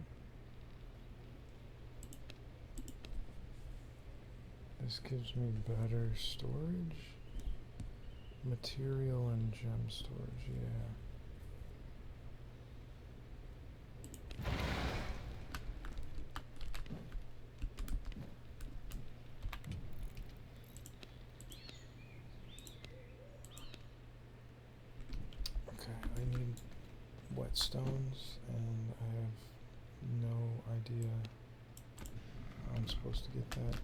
This gives me better storage. Material and gem storage, yeah. Okay, I need whetstones, and I have no idea how I'm supposed to get that.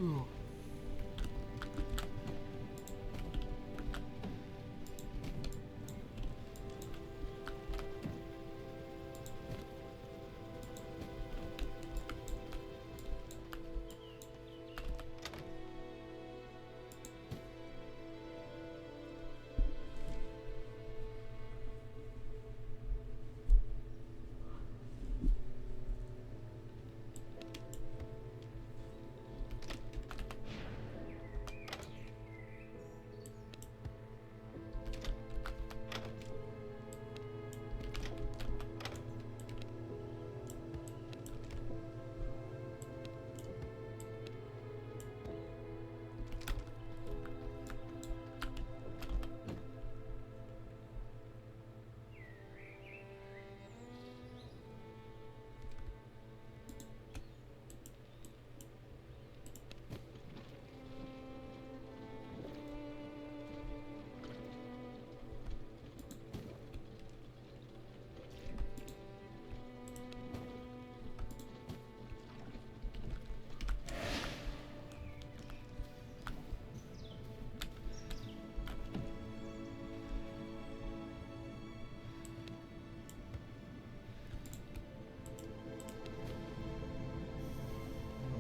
Ooh.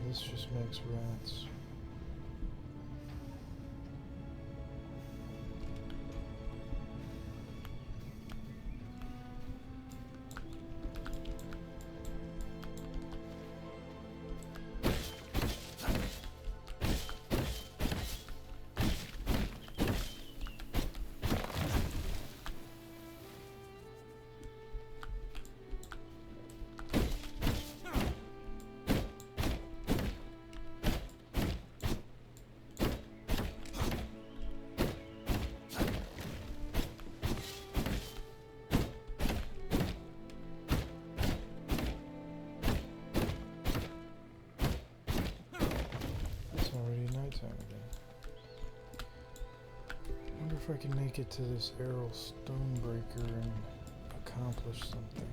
This just makes rats. If I can make it to this Errol Stonebreaker and accomplish something.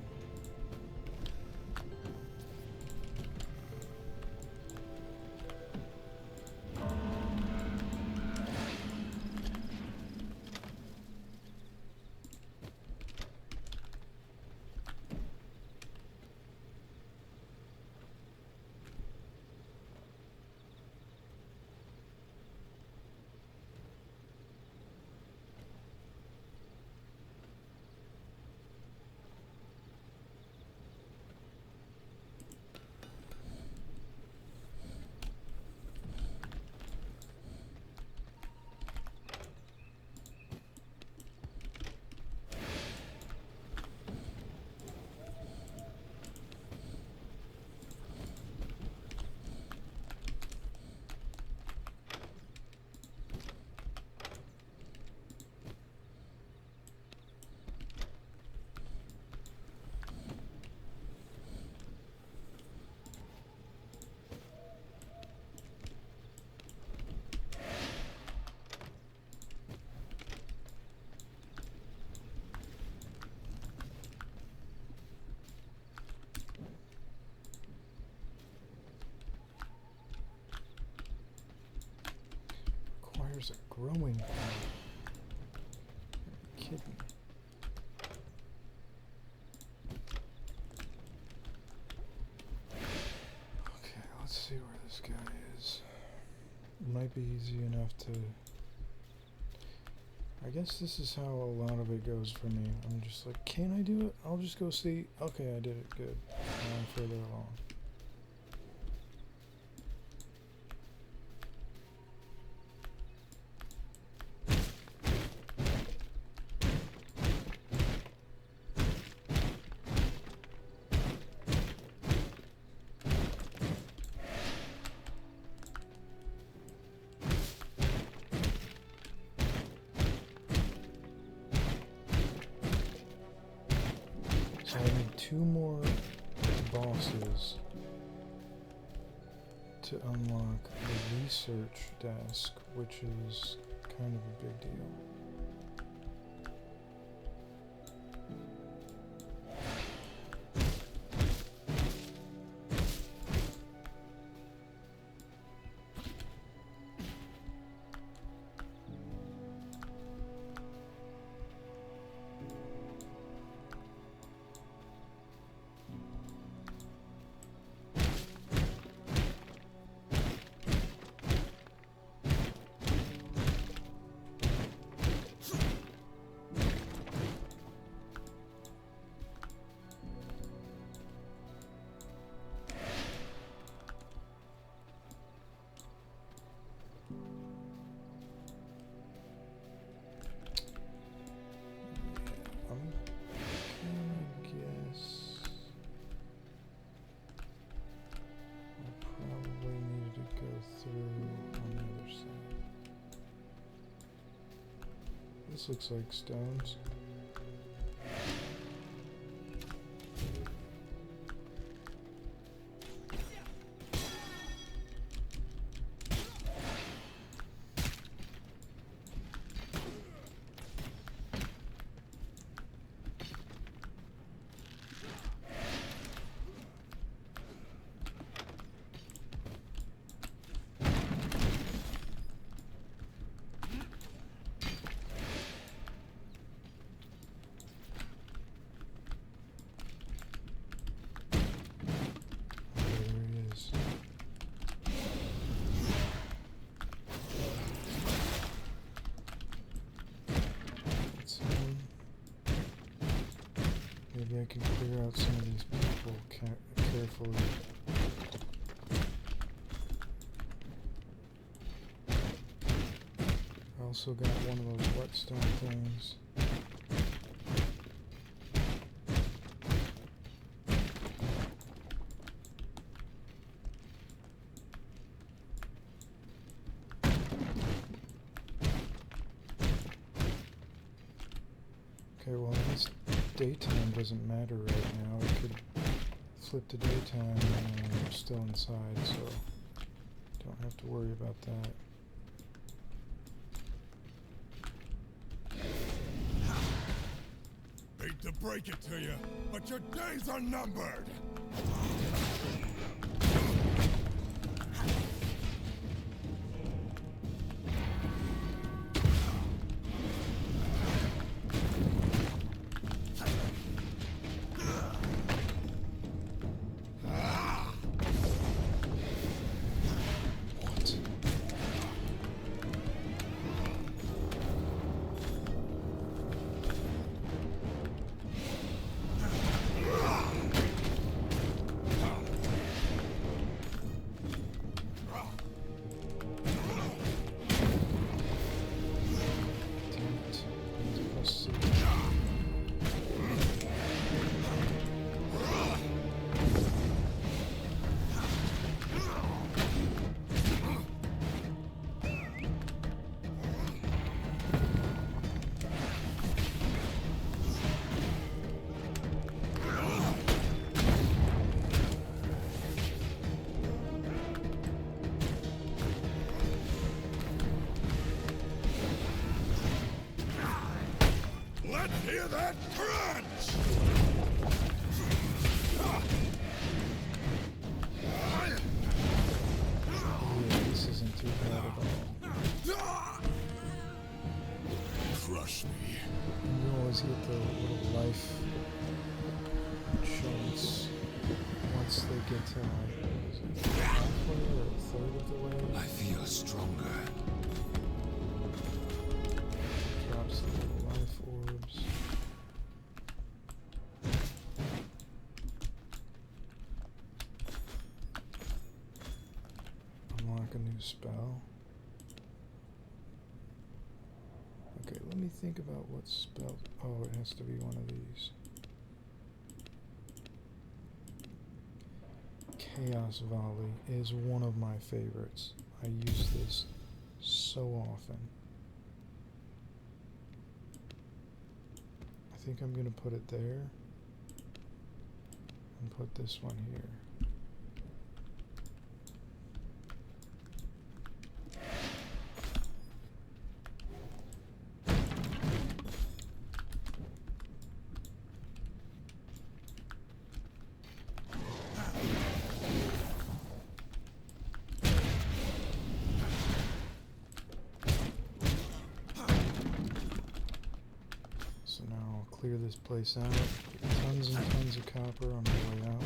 Requires a growing path. Kidding. Okay, let's see where this guy is. It might be easy enough to... I guess this is how a lot of it goes for me. I'm just like, can I do it? I'll just go see. Okay, I did it. Good. Now I'm further along. So I need 2 more bosses to unlock the research desk, which is kind of a big deal. This looks like stones. Maybe I can clear out some of these people carefully. I also got one of those whetstone things. Okay, well, this daytime doesn't matter right now. I could flip to daytime and I'm still inside, so don't have to worry about that. Hate to break it to you, but your days are numbered! Hear that crunch? Yeah, this isn't too bad at all. Crush me. You always get the little life chunks once they get to like, halfway or a third of the way. I feel stronger. Drops the little life orbs. Unlock a new spell. Okay, let me think about what spell. Oh, it has to be one of these. Chaos Volley is one of my favorites. I use this so often. I think I'm going to put it there and put this one here. So now I'll clear this place out. Tons and tons of copper on my way out.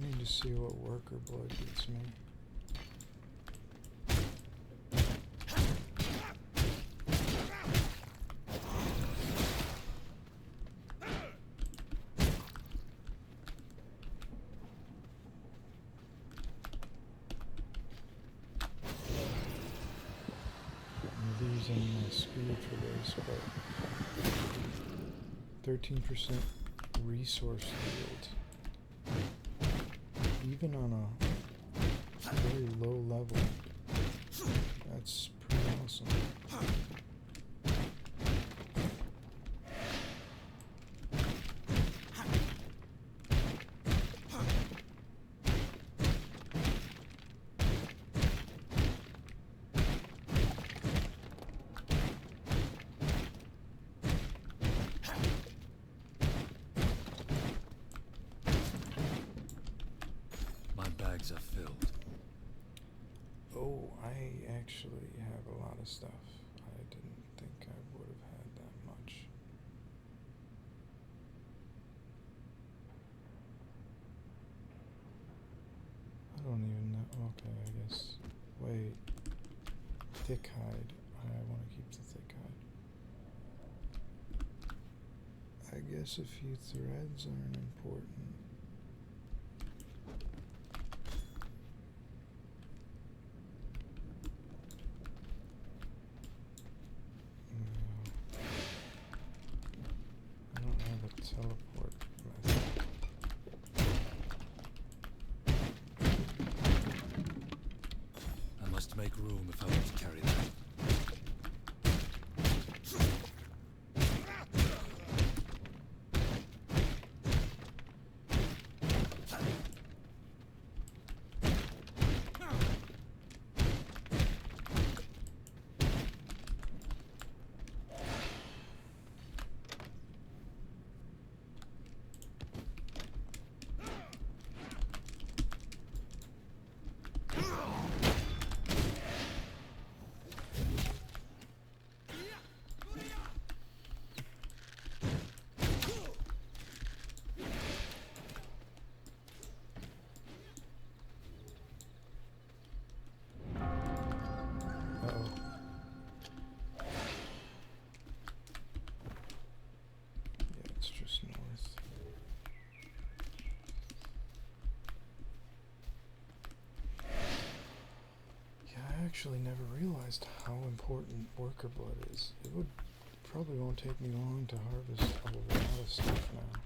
I need to see what worker blood gets me. I'm losing my speed for this, but 13% resource yield. Even on a very low level, that's pretty awesome. My bags are filled. Oh, I actually have a lot of stuff. I didn't think I would have had that much. I don't even know. Okay, I guess. Wait. Thick hide. I want to keep the thick hide. I guess a few threads aren't important. I don't have a teleport method. I must make room if I want to carry that. Uh-oh. Yeah, it's just north. Yeah, I actually never realized how important worker blood is. It probably won't take me long to harvest a lot of stuff now.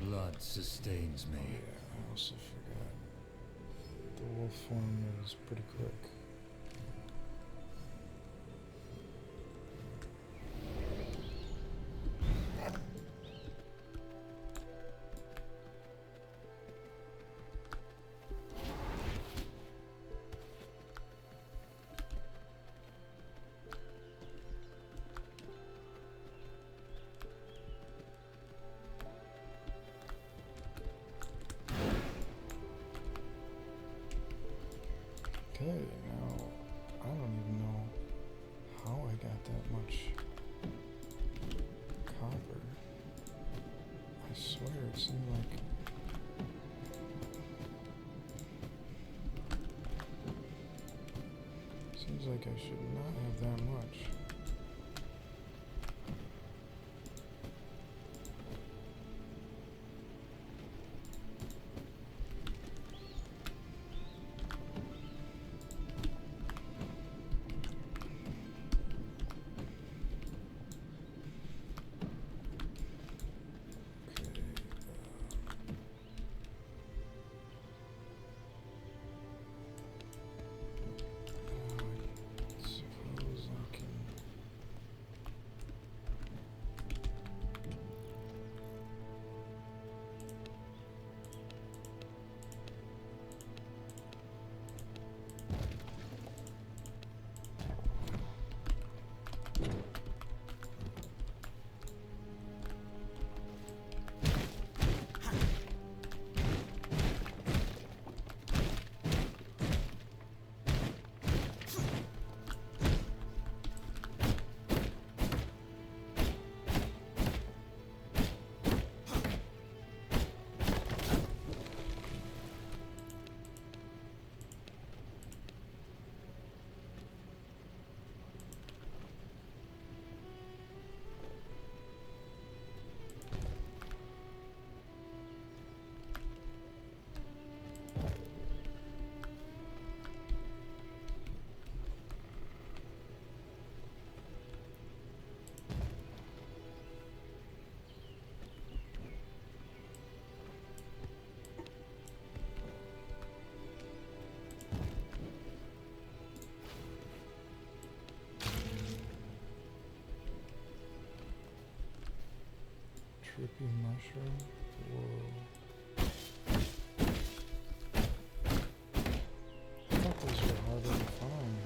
Blood sustains Oh me. yeah, I also forgot. The wolf form is pretty quick. Okay, now I don't even know how I got that much copper. I swear it seemed like I should not have that much. Trippy mushroom? Whoa. I thought those were harder to find.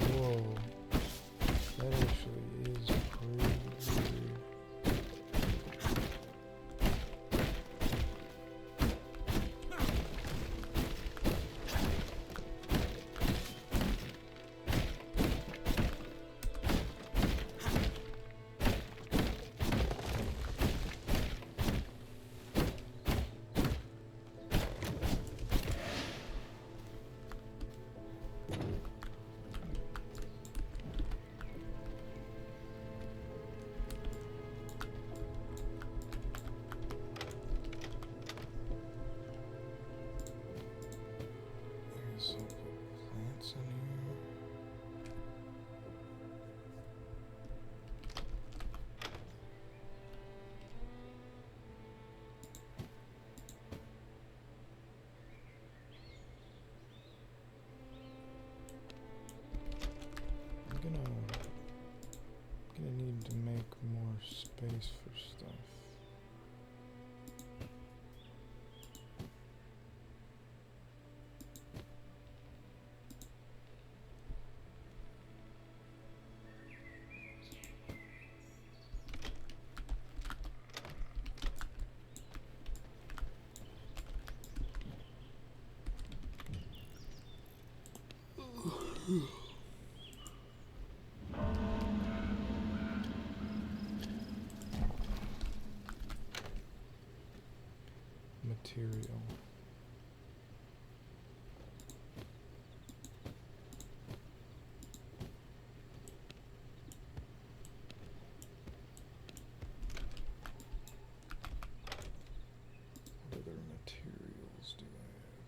Whoa. That actually is pretty weird. So put plants in here. I'm gonna need to make more space for stuff. Material. What other materials do I have?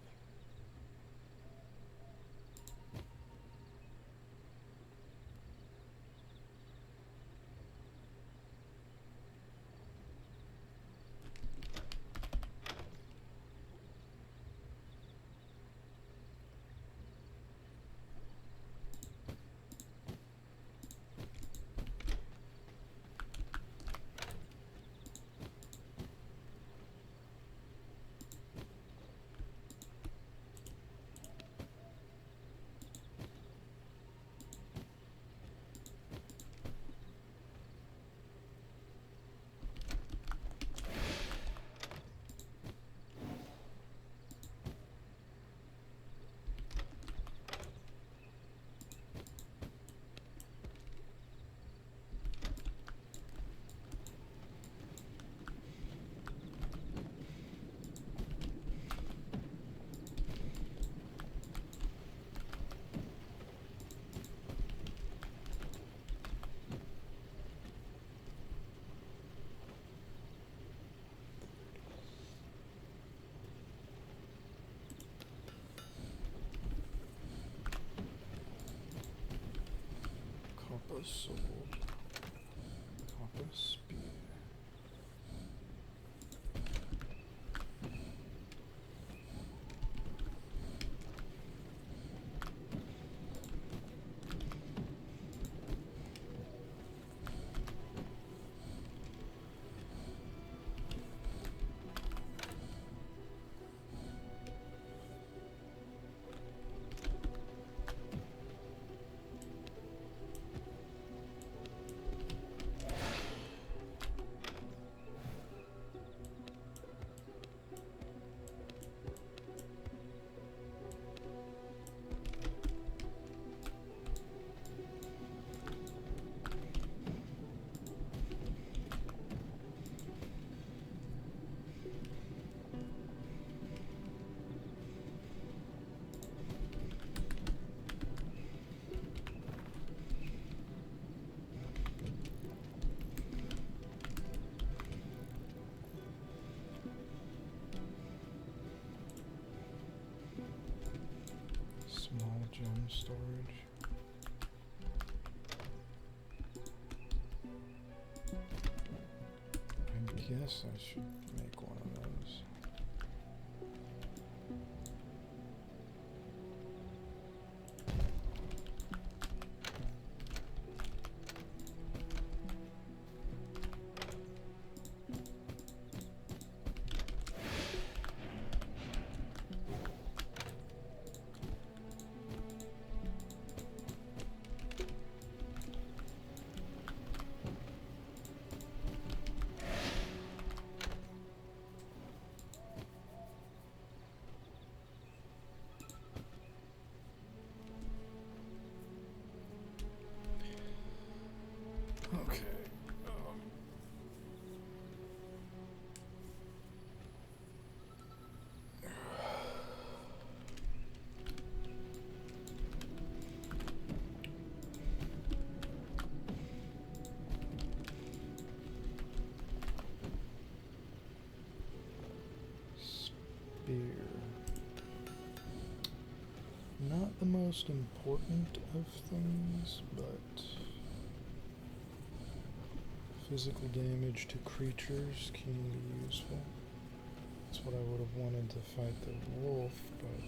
Copper sword. Copper spear. Small gem storage. I guess I should make one of those. Not the most important of things, but physical damage to creatures can be useful. That's what I would have wanted to fight the wolf, but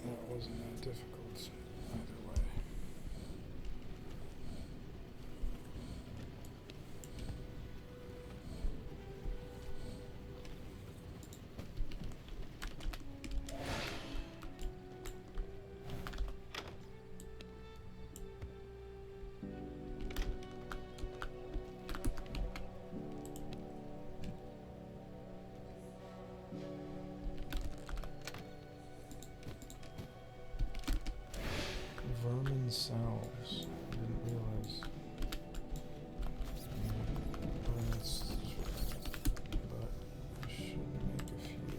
that wasn't that difficult either way. Vermin salves. I didn't realize. That's but I should make a few.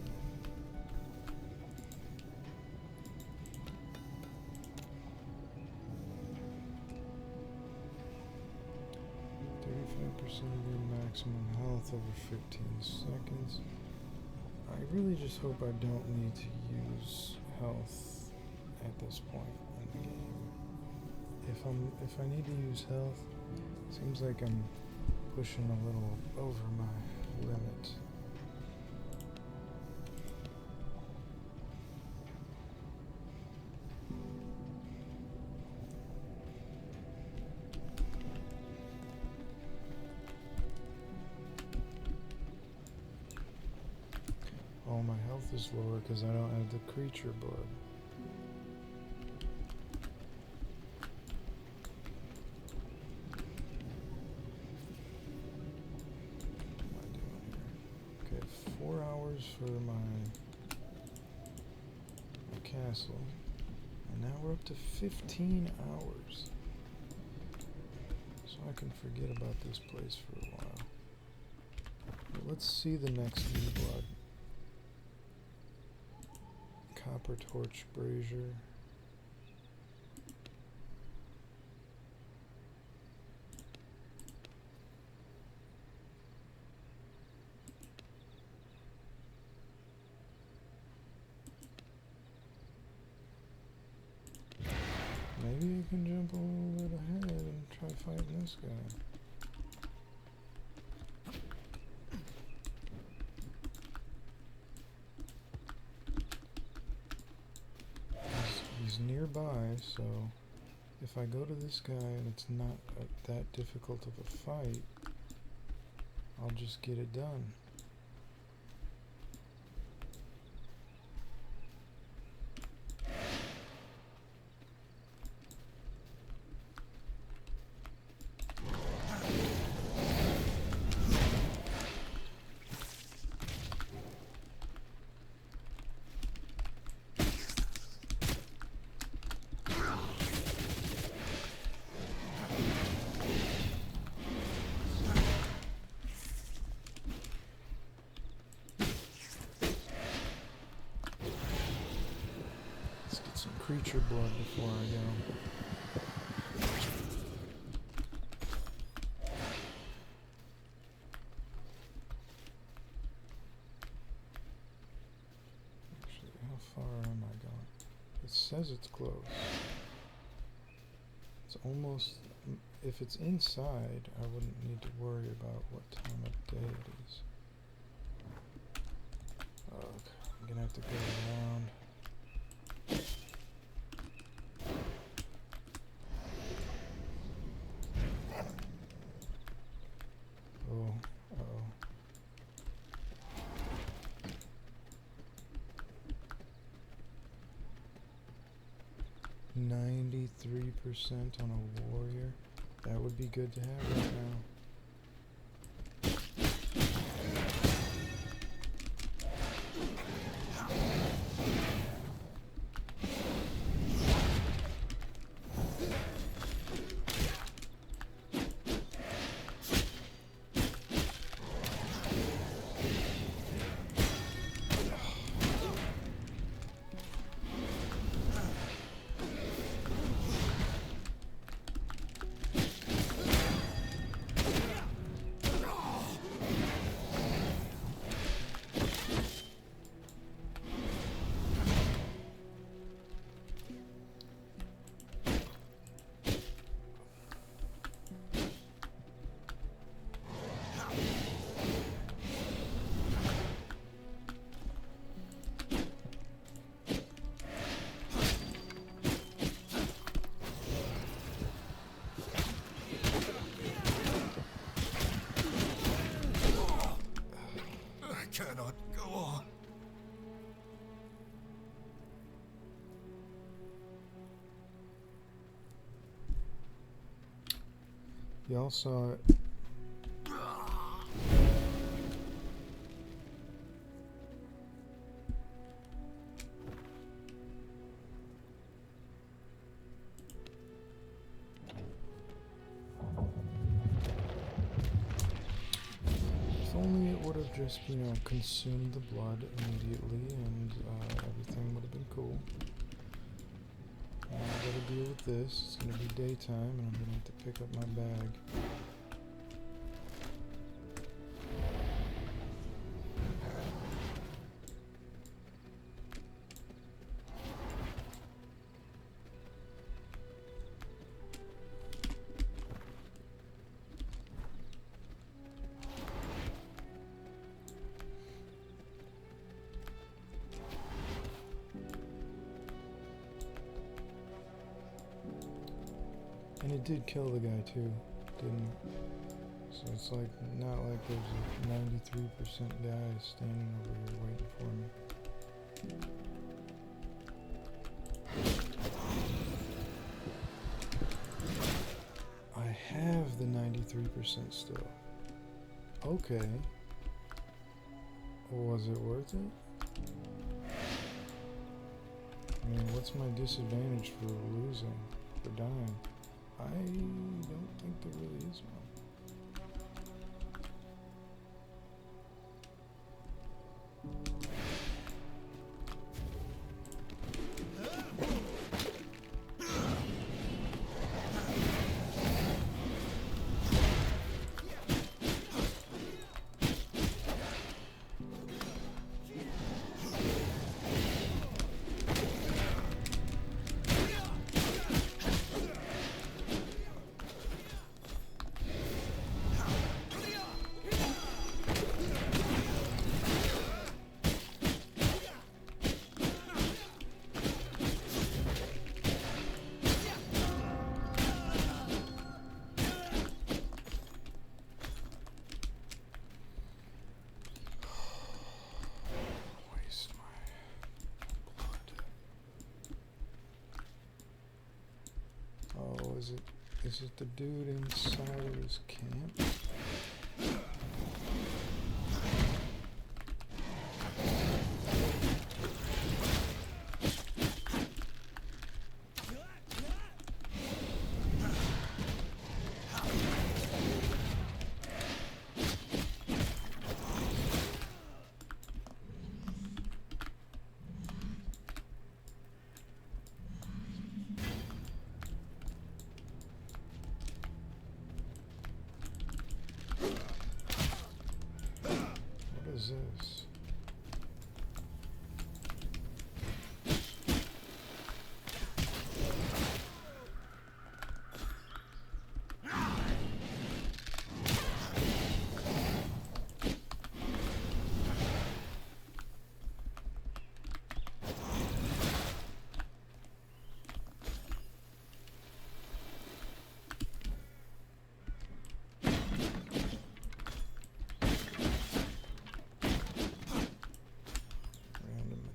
35% of your maximum health over 15 seconds. I really just hope I don't need to use health at this point in the game. If I need to use health, seems like I'm pushing a little over my limit. Oh, my health is lower because I don't have the creature blood. Okay, 4 hours for my castle, and now we're up to 15 hours. So I can forget about this place for a while. But let's see the next new blood. Copper torch brazier. Maybe I can jump a little bit ahead and try fighting this guy. He's nearby, so if I go to this guy and it's not that difficult of a fight, I'll just get it done. Creature blood before I go. Actually, how far am I going? It says it's close. It's almost, if it's inside, I wouldn't need to worry about what time of day it is. Okay, I'm gonna have to go around. Uh-oh. 93% on a warrior. That would be good to have right now. Y'all saw it. If only it would have just, you know, consumed the blood immediately and everything would have been cool. I gotta deal with this. It's gonna be daytime and I'm gonna have to pick up my bag. And it did kill the guy too, didn't it? So it's like not like there's a 93% guy standing over here waiting for me. I have the 93% still. Okay. Was it worth it? I mean, what's my disadvantage for losing, for dying? I don't think there really is one. Oh, is it the dude inside of his camp? What is this?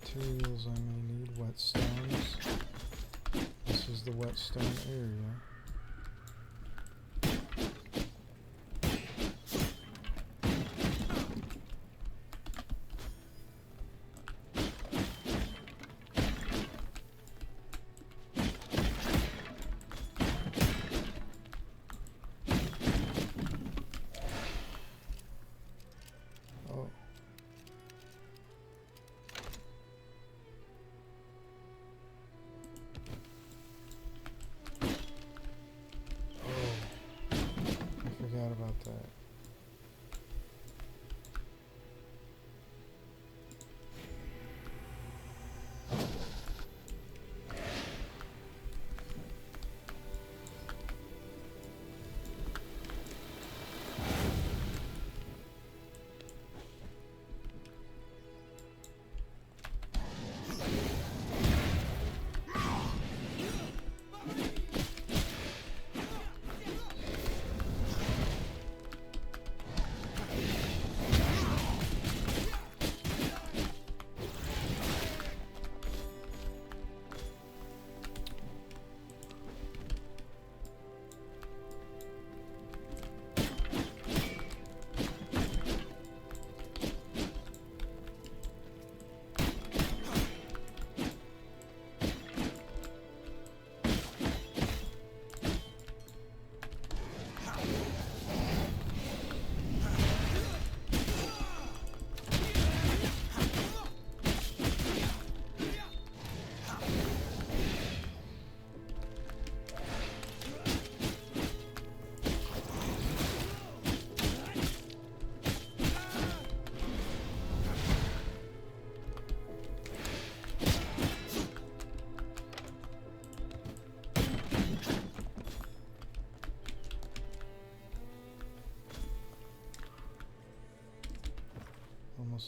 Materials I may need, whetstones. This is the whetstone area. Oh. Forgot about that.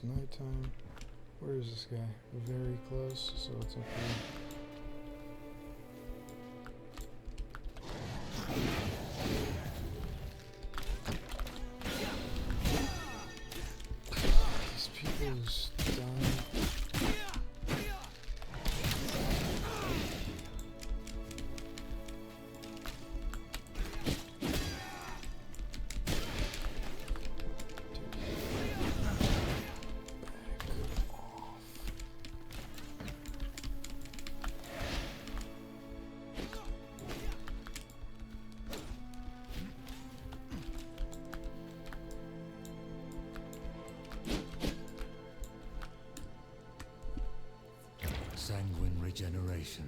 it's nighttime. Where is this guy? Very close, so it's up here. These people's dying. Sanguine regeneration.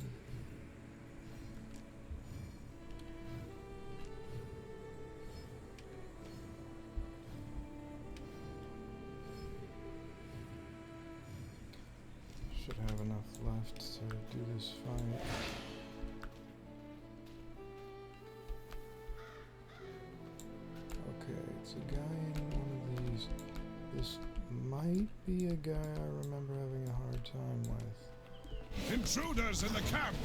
Should have enough left to do this fight. Okay, it's a guy in one of these. This might be a guy I remember having a hard time with. Intruders in the camp!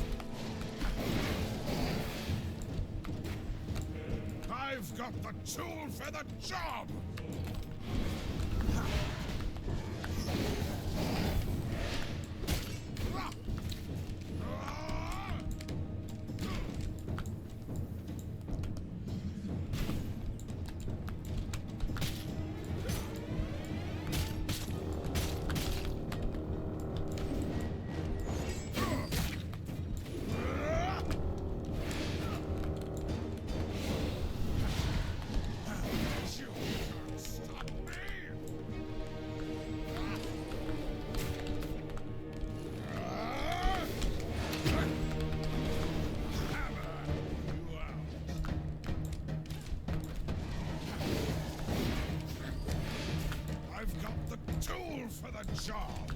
I've got the tool for the job! For the job.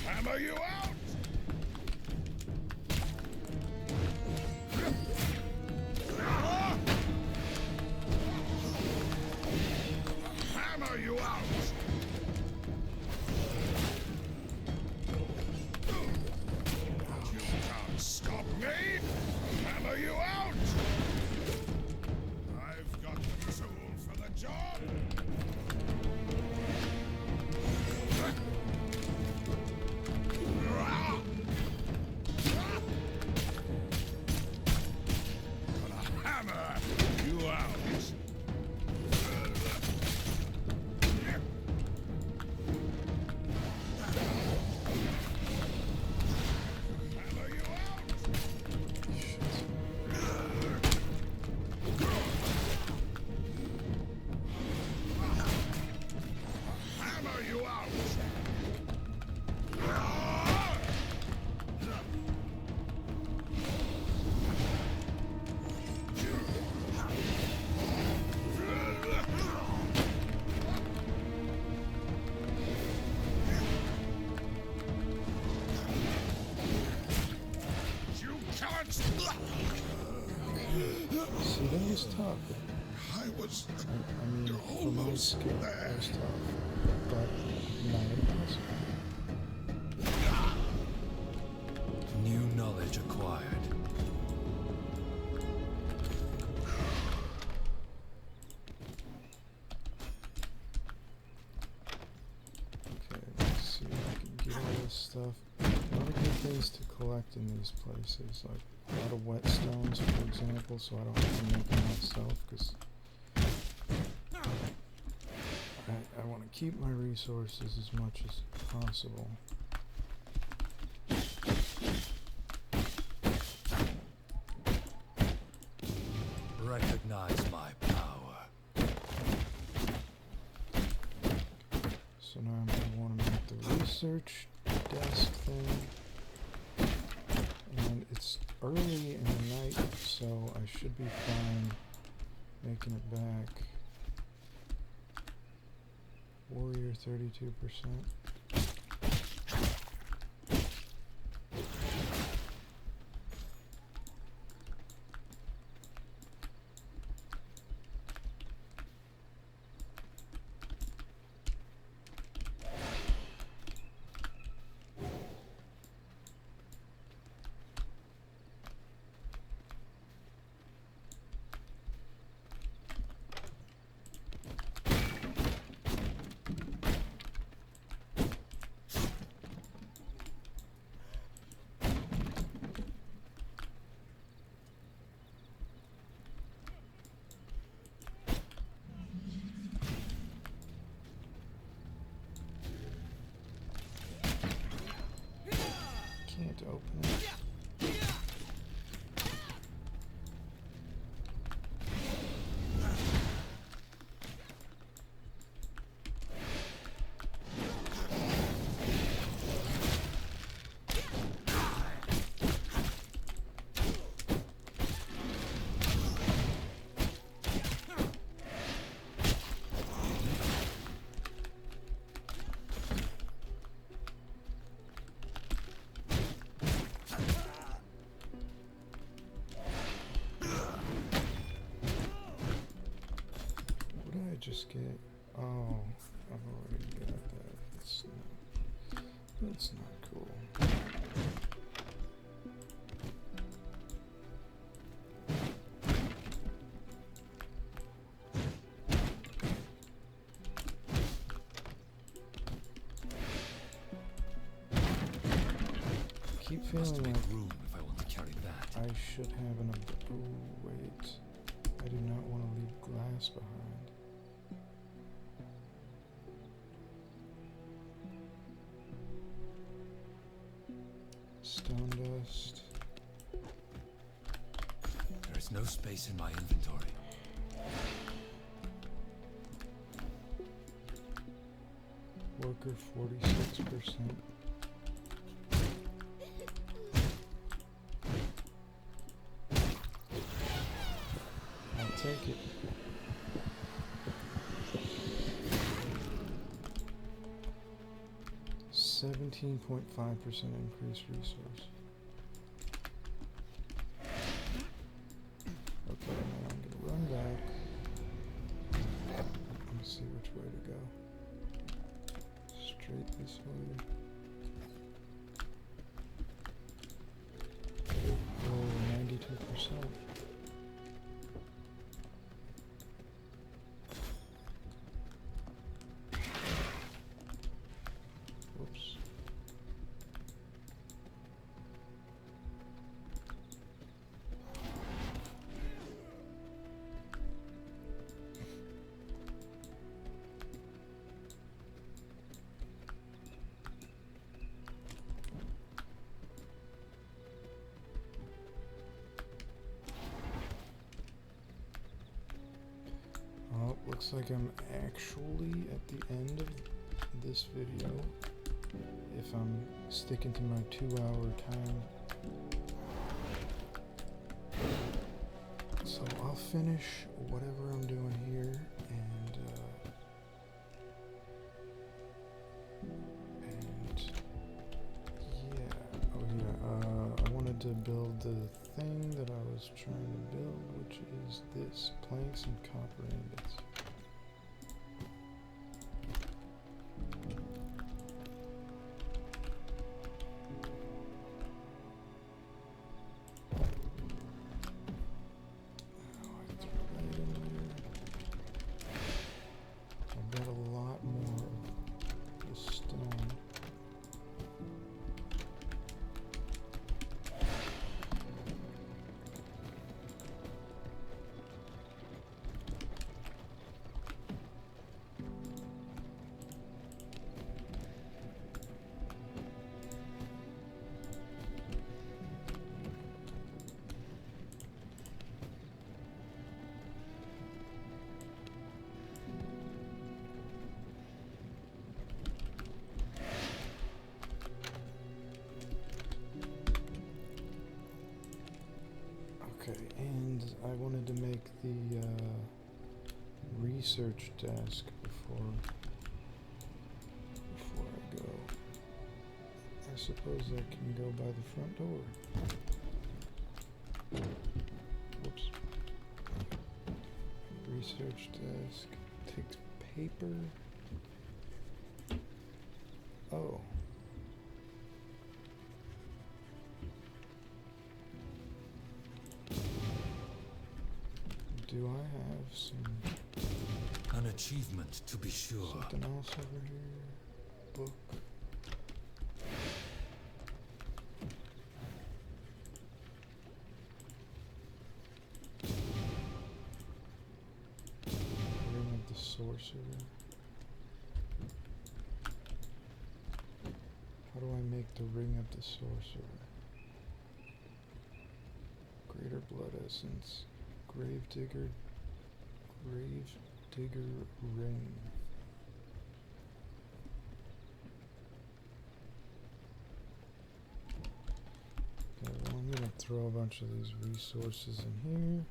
Hammer you out! Hammer you out! You can't stop me! Hammer you out! I've got the tool for the job! Gonna hammer you out! See, that was tough. I was... I mean, You're for my almost skill, there. that was tough. But not impossible. New knowledge acquired. Okay, let's see if I can get all this stuff. A lot of good things to collect in these places, like a lot of whetstones, for example, so I don't have to make them myself, because I want to keep my resources as much as possible. Recognize my power. So now I'm going to want to make the research desk thing. And It's early in the night, so I should be fine making it back. Warrior 32%. Can't open it. Just get, oh, I've already got that. That's not cool. Keep feeling like room if I want to carry that. I should have enough. Oh wait, I do not want to leave glass behind. Stone dust. There is no space in my inventory. Worker 46%. I'll take it. %17.5% increased resource. Okay, now I'm gonna run back. Let me see which way to go. Straight this way. Oh, 92%. Whoops. Oh, looks like I'm actually at the end of this video. If I'm sticking to my 2-hour time. So I'll finish whatever I'm doing here and yeah. Oh yeah, I wanted to build the thing that I was trying to build, which is this, planks and copper ingots. I wanted to make the research desk before I go. I suppose I can go by the front door. Whoops. Research desk takes paper. Oh. Do I have some... An achievement, to be sure. Something else over here? Book. Ring of the Sorcerer. How do I make the Ring of the Sorcerer? Greater Blood Essence. Gravedigger Ring. Okay, well, I'm gonna throw a bunch of these resources in here.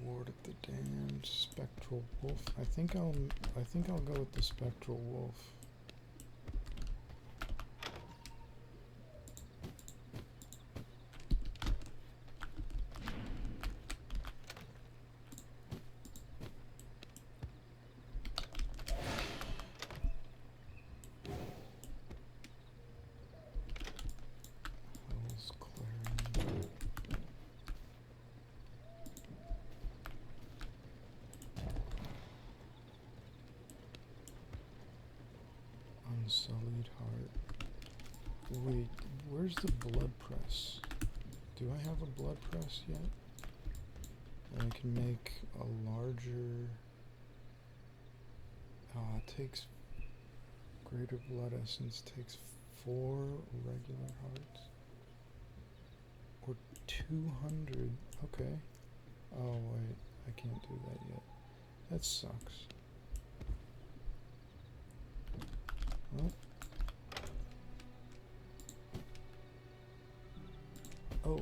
Ward of the Damned, Spectral Wolf. I think I'll go with the Spectral Wolf. Hell's Clarion. Unsullied Heart. Wait, where's the blood press? Do I have a blood press yet? And I can make a larger... Oh, it takes... Greater Blood Essence takes 4 regular hearts. Or 200. Okay. Oh, wait. I can't do that yet. That sucks. Well. Oh.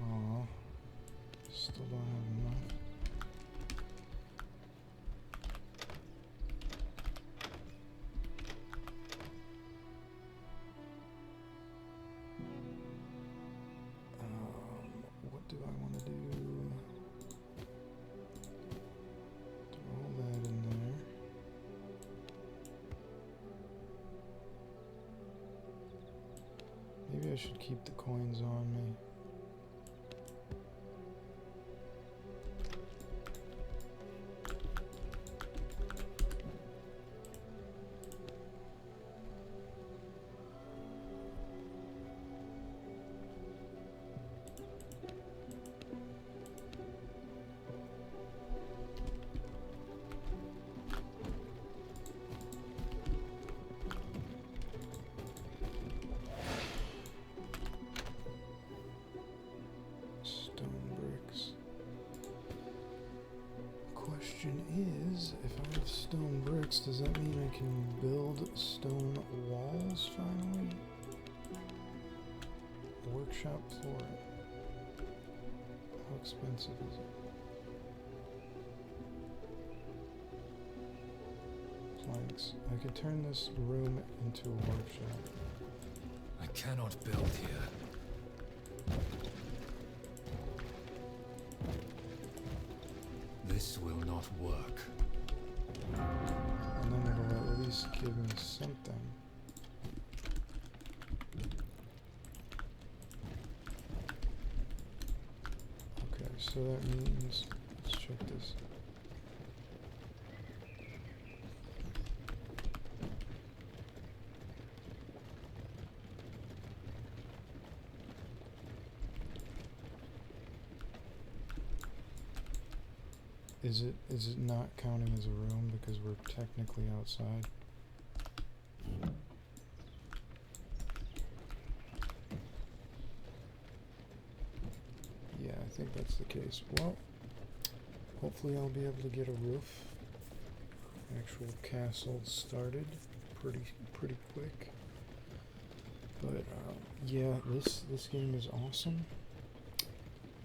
Aw. Still don't have enough. What do I want to do? Throw all that in there. Maybe I should keep the coins on me. Question is, if I have stone bricks, does that mean I can build stone walls finally? Workshop floor. How expensive is it? Planks. I could turn this room into a workshop. I cannot build here. This will not work. And then it'll at least give me something. Okay, so that means, let's check this. Is it not counting as a room because we're technically outside? think that's the case. Well, hopefully I'll be able to get a roof, actual castle started pretty quick. But yeah, this game is awesome.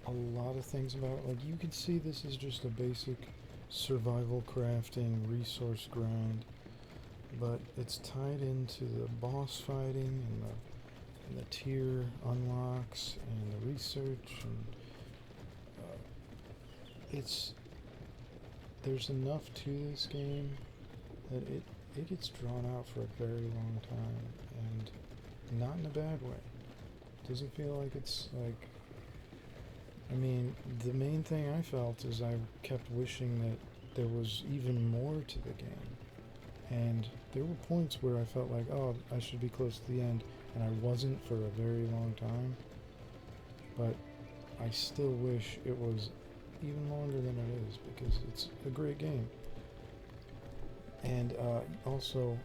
A lot of things about it. Like, you can see this is just a basic survival crafting resource grind, but it's tied into the boss fighting and the tier unlocks and the research, and there's enough to this game that it gets drawn out for a very long time, and not in a bad way. Doesn't feel like it's like, I mean, the main thing I felt is I kept wishing that there was even more to the game. And there were points where I felt like, oh, I should be close to the end, and I wasn't for a very long time. But I still wish it was even longer than it is, because it's a great game. And also,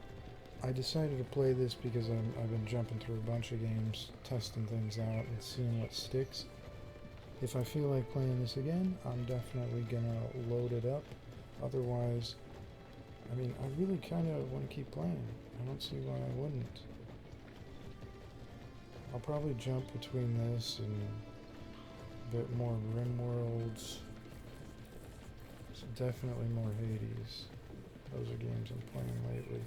I decided to play this because I've been jumping through a bunch of games, testing things out, and seeing what sticks. If I feel like playing this again, I'm definitely gonna load it up. Otherwise, I mean, I really kind of want to keep playing. I don't see why I wouldn't. I'll probably jump between this and a bit more RimWorlds. So definitely more Hades. Those are games I'm playing lately.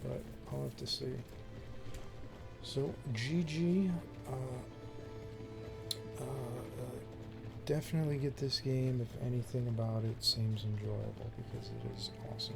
But I'll have to see. So, GG. Definitely get this game if anything about it seems enjoyable, because it is awesome.